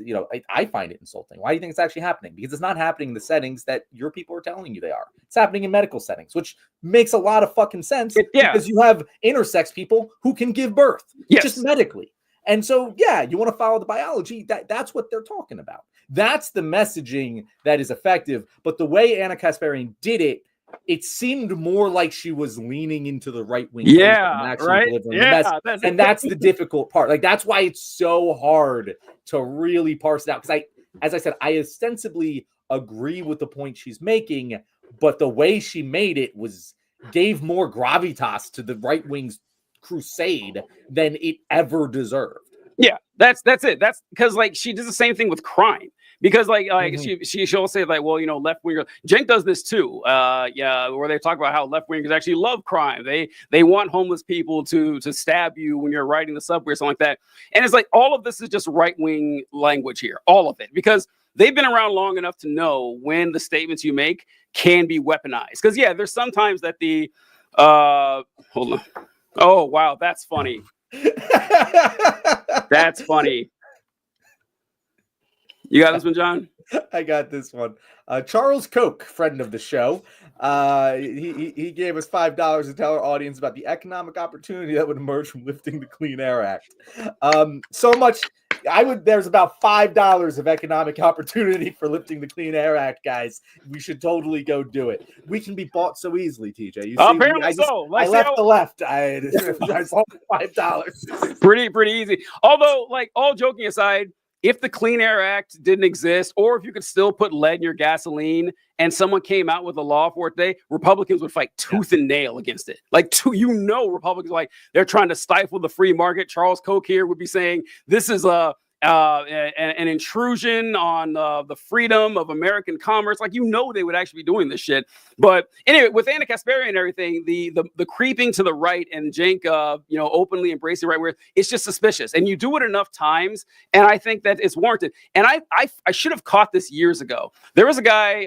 I find it insulting. Why do you think it's actually happening? Because it's not happening in the settings that your people are telling you they are. It's happening in medical settings, which makes a lot of fucking sense because you have intersex people who can give birth just medically. And so, you want to follow the biology. That's what they're talking about. That's the messaging that is effective. But the way Ana Kasparian did it it seemed more like she was leaning into the right wing. Yeah, right. Delivering the Yeah, message. That's the difficult part. Like that's why it's so hard to really parse it out. Because as I said, I ostensibly agree with the point she's making, but the way she made it gave more gravitas to the right wing's crusade than it ever deserved. Yeah, that's it. That's because like she does the same thing with crime. Because like she'll say like, well, you know, left winger. Cenk does this too. Yeah, where they talk about how left wingers actually love crime. They want homeless people to stab you when you're riding the subway or something like that. And it's like all of this is just right wing language here, all of it, because they've been around long enough to know when the statements you make can be weaponized. Because yeah, there's sometimes that the hold on. Oh wow, that's funny. That's funny. You got this one, John? I got this one. Charles Koch, friend of the show, he gave us $5 to tell our audience about the economic opportunity that would emerge from lifting the Clean Air Act. So much. There's about $5 of economic opportunity for lifting the Clean Air Act, guys. We should totally go do it. We can be bought so easily, TJ. You see, apparently I left the left. I bought $5. Pretty easy. Although, like, all joking aside, if the Clean Air Act didn't exist, or if you could still put lead in your gasoline and someone came out with a law for it today, Republicans would fight tooth and nail against it. Like, Republicans, like, they're trying to stifle the free market. Charles Koch here would be saying this is an intrusion on the freedom of American commerce. Like, they would actually be doing this shit. But anyway, with Ana Kasparian and everything, the creeping to the right and Cenk, openly embracing right where it's just suspicious. And you do it enough times, and I think that it's warranted. And I should have caught this years ago. There was a guy,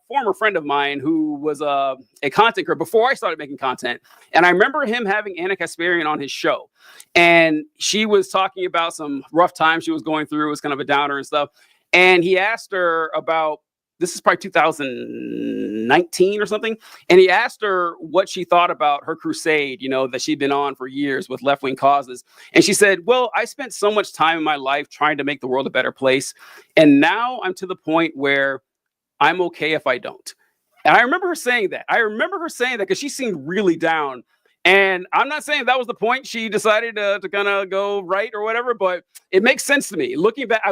former friend of mine, who was a content creator before I started making content, and I remember him having Ana Kasparian on his show, and she was talking about some rough times she was going through. It was kind of a downer and stuff. And he asked her about, this is probably 2019 or something. And he asked her what she thought about her crusade, that she'd been on for years with left-wing causes. And she said, well, I spent so much time in my life trying to make the world a better place. And now I'm to the point where I'm okay if I don't. And I remember her saying that. Because she seemed really down. And I'm not saying that was the point she decided to kind of go right or whatever, but it makes sense to me. Looking back,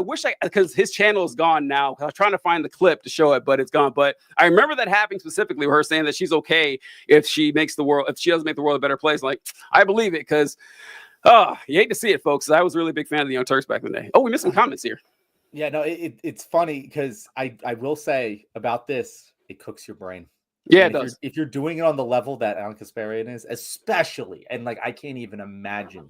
because his channel is gone now. I was trying to find the clip to show it, but it's gone. But I remember that happening specifically with her saying that she's okay if she doesn't make the world a better place. Like, I believe it, because you hate to see it, folks. I was really a big fan of the Young Turks back in the day. Oh, we missed some comments here. Yeah, no, it's funny because I will say about this, it cooks your brain. Yeah, it does. If you're doing it on the level that Ana Kasparian is, especially, and like I can't even imagine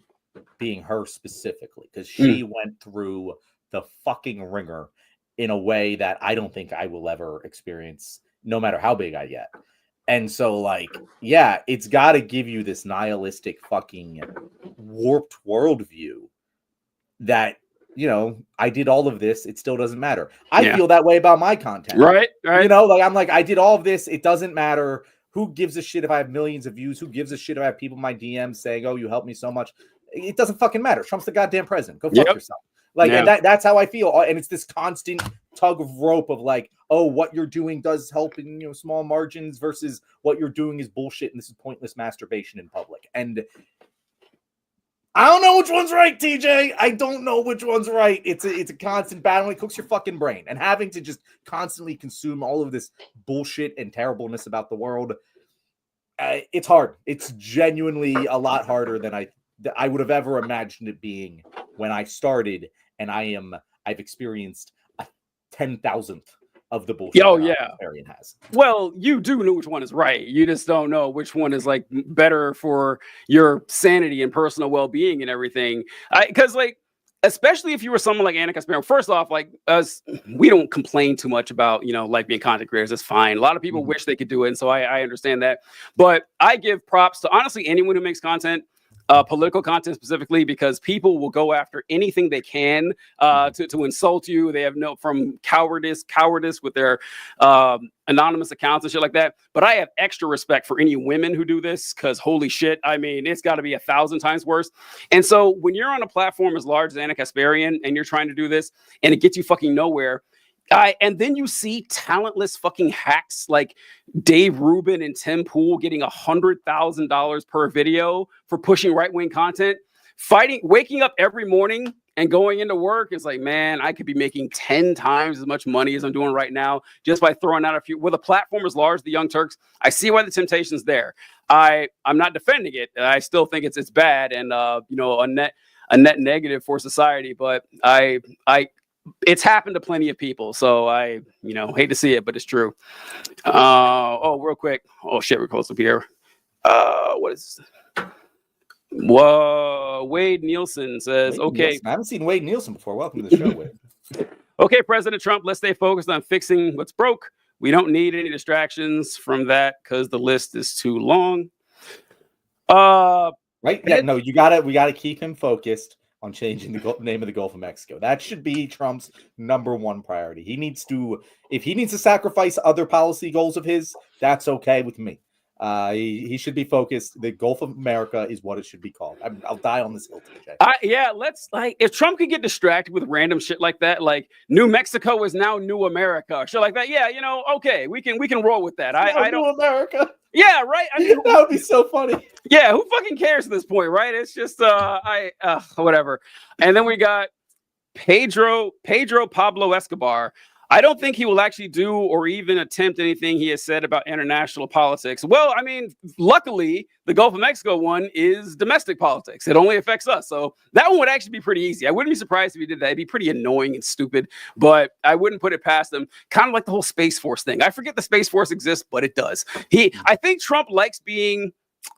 being her specifically, because she went through the fucking ringer in a way that I don't think I will ever experience, no matter how big I get. And so, like, yeah, it's got to give you this nihilistic fucking warped worldview that, I did all of this. It still doesn't matter. I feel that way about my content. Right. I'm like, I did all of this. It doesn't matter. Who gives a shit if I have millions of views? Who gives a shit if I have people in my DMs saying, oh, you helped me so much? It doesn't fucking matter. Trump's the goddamn president. Go fuck yourself. Like, and that's how I feel. And it's this constant tug of rope of like, oh, what you're doing does help in, small margins versus what you're doing is bullshit. And this is pointless masturbation in public. And I don't know which one's right, TJ. I don't know which one's right. It's a constant battle. It cooks your fucking brain. And having to just constantly consume all of this bullshit and terribleness about the world, it's hard. It's genuinely a lot harder than I would have ever imagined it being when I started. And I've experienced a 10,000th of the bullshit. Oh, yeah. Kasparian has. Well, you do know which one is right. You just don't know which one is like better for your sanity and personal well-being and everything. Because like, especially if you were someone like Ana Kasparian, first off, like us, we don't complain too much about, like being content creators. It's fine. A lot of people wish they could do it. And so I understand that. But I give props to honestly anyone who makes content. Political content specifically, because people will go after anything they can to insult you. They have from cowardice with their anonymous accounts and shit like that. But I have extra respect for any women who do this, because holy shit, I mean, it's got to be 1,000 times worse. And so when you're on a platform as large as Ana Kasparian and you're trying to do this and it gets you fucking nowhere, And then you see talentless fucking hacks like Dave Rubin and Tim Pool getting $100,000 per video for pushing right-wing content, waking up every morning and going into work. Is like, man, I could be making 10 times as much money as I'm doing right now just by throwing out a few. With a platform as large as the Young Turks, I see why the temptation's there. I'm not defending it. I still think it's bad and a net negative for society. But it's happened to plenty of people, so I hate to see it, but it's true. Real quick. Oh shit, we're close up here. What is this? Whoa, Wade Nielsen says, okay. Nielsen. I haven't seen Wade Nielsen before. Welcome to the show, Wade. Okay, President Trump, let's stay focused on fixing what's broke. We don't need any distractions from that because the list is too long. Right? Yeah, no, we gotta keep him focused on changing the name of the Gulf of Mexico. That should be Trump's number one priority. If he needs to sacrifice other policy goals of his, that's okay with me. He should be focused. The Gulf of America is what it should be called. I'll die on this hill, TJ. Let's if Trump could get distracted with random shit like that, like New Mexico is now New America, or shit like that. Yeah, okay, we can roll with that. I don't. New America. Yeah, right. I mean, that would be so funny. Yeah, who fucking cares at this point, right? It's just whatever. And then we got Pedro Pablo Escobar. I don't think he will actually do or even attempt anything he has said about international politics. Well, I mean, luckily, the Gulf of Mexico one is domestic politics. It only affects us. So that one would actually be pretty easy. I wouldn't be surprised if he did that. It'd be pretty annoying and stupid, but I wouldn't put it past him. Kind of like the whole Space Force thing. I forget the Space Force exists, but it does. I think Trump likes being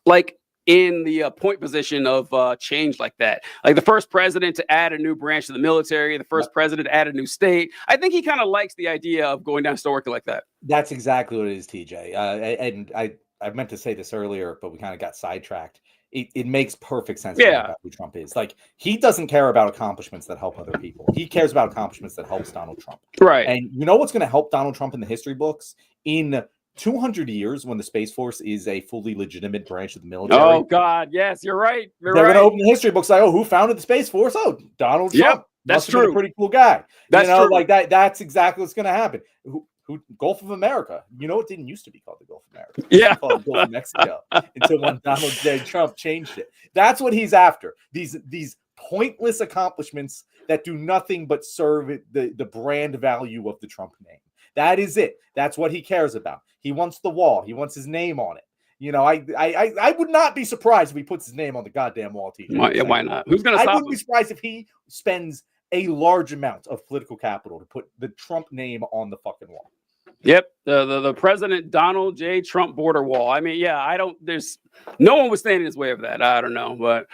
like in the point position of change like that. Like the first president to add a new branch of the military, the first president to add a new state. I think he kind of likes the idea of going down historically like that. That's exactly what it is, TJ. And I meant to say this earlier, but we kind of got sidetracked. It makes perfect sense about who Trump is. Like, he doesn't care about accomplishments that help other people. He cares about accomplishments that helps Donald Trump. Right. And you know what's going to help Donald Trump in the history books? In 200 years, when the Space Force is a fully legitimate branch of the military. Oh, God. Yes, you're right. They're going to open the history books like, who founded the Space Force? Oh, Donald Trump. That's true. A pretty cool guy. That's true. Like that. That's exactly what's going to happen. Who Gulf of America? It didn't used to be called the Gulf of America. It was called the Gulf of Mexico until when Donald J. Trump changed it. That's what he's after. These pointless accomplishments that do nothing but serve the brand value of the Trump name. That is it. That's what he cares about. He wants the wall. He wants his name on it. I would not be surprised if he puts his name on the goddamn wall, TJ. Why not? Who's going to stop him? I wouldn't be surprised if he spends a large amount of political capital to put the Trump name on the fucking wall. Yep. The President Donald J. Trump border wall. I mean, there's no one was standing in his way of that. I don't know, but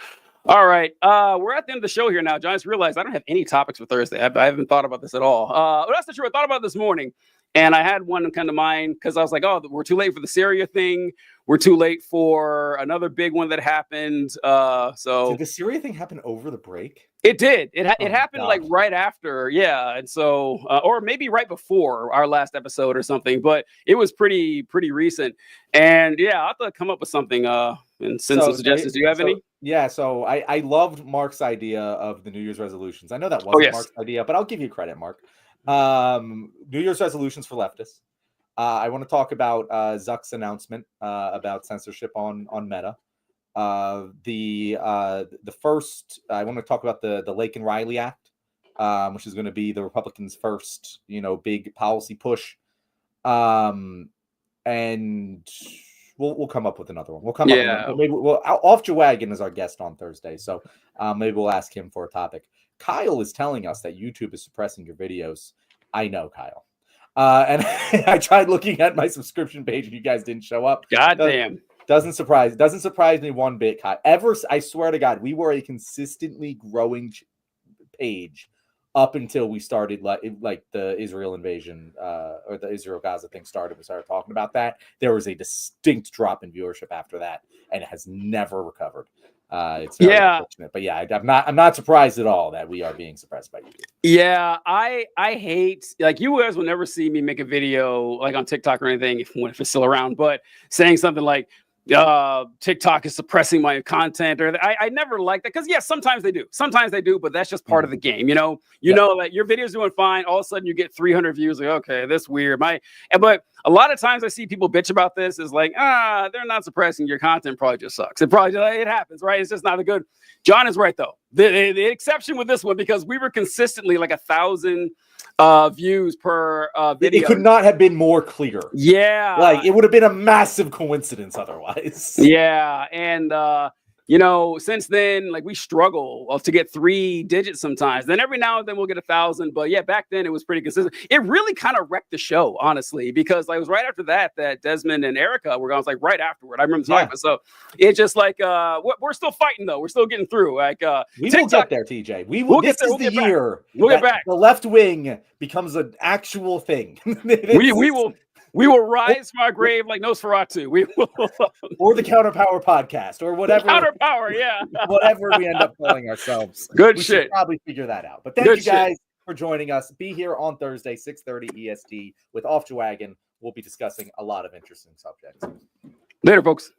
all right. We're at the end of the show here now, John. I just realized I don't have any topics for Thursday. I haven't thought about this at all. That's the truth. I thought about it this morning. And I had one come to mind because I was like, we're too late for the Syria thing. We're too late for another big one that happened. Did the Syria thing happen over the break? It did. It happened like right after. Yeah. And so, or maybe right before our last episode or something, but it was pretty recent. And I'll have to come up with something and send some suggestions. Do you have any? Yeah. So I loved Mark's idea of the New Year's resolutions. I know that wasn't Mark's idea, but I'll give you credit, Mark. New Year's resolutions for leftists. I want to talk about Zuck's announcement about censorship on Meta. The first, I want to talk about the Laken Riley Act, which is going to be the Republicans' first, big policy push. And we'll come up with another one. We'll come up. Maybe Off Jawagon is our guest on Thursday, so maybe we'll ask him for a topic. Kyle is telling us that YouTube is suppressing your videos. I know, Kyle. And I tried looking at my subscription page and you guys didn't show up. God damn. Doesn't surprise me one bit, Kyle. I swear to God, we were a consistently growing page up until we started like the Israel invasion or the Israel-Gaza thing started. We started talking about that. There was a distinct drop in viewership after that, and it has never recovered. It's very unfortunate, but I'm not surprised at all that we are being suppressed by YouTube. Yeah, I hate, like, you guys will never see me make a video like on TikTok or anything if it's still around, but saying something like, TikTok is suppressing my content, or I never like that, because yes, sometimes they do, but that's just part of the game. You know that your video's doing fine, all of a sudden you get 300 views, like, okay, this weird. But a lot of times I see people bitch about this, is like, they're not suppressing your content, probably just sucks. It happens, right? It's just not a good. John is right though. The exception with this one, because we were consistently like 1,000 views per video. It could not have been more clear. Yeah, like it would have been a massive coincidence otherwise. Yeah, and since then, like, we struggle to get 3 digits sometimes. Then every now and then we'll get 1,000. But yeah, back then it was pretty consistent. It really kind of wrecked the show, honestly, because like, it was right after that Desmond and Erica were gone. It's like right afterward. I remember talking about. So it's just like we're still fighting though. We're still getting through. Like we will get there, TJ. We will. This is the year. We'll get back. The left wing becomes an actual thing. We will rise from our grave like Nosferatu. We will, or the Counterpower podcast, or whatever. Counterpower, yeah. Whatever we end up calling ourselves. Good we shit. Should probably figure that out. But thank you guys for joining us. Be here on Thursday, 6:30 EST with Off the Wagon. We'll be discussing a lot of interesting subjects. Later, folks.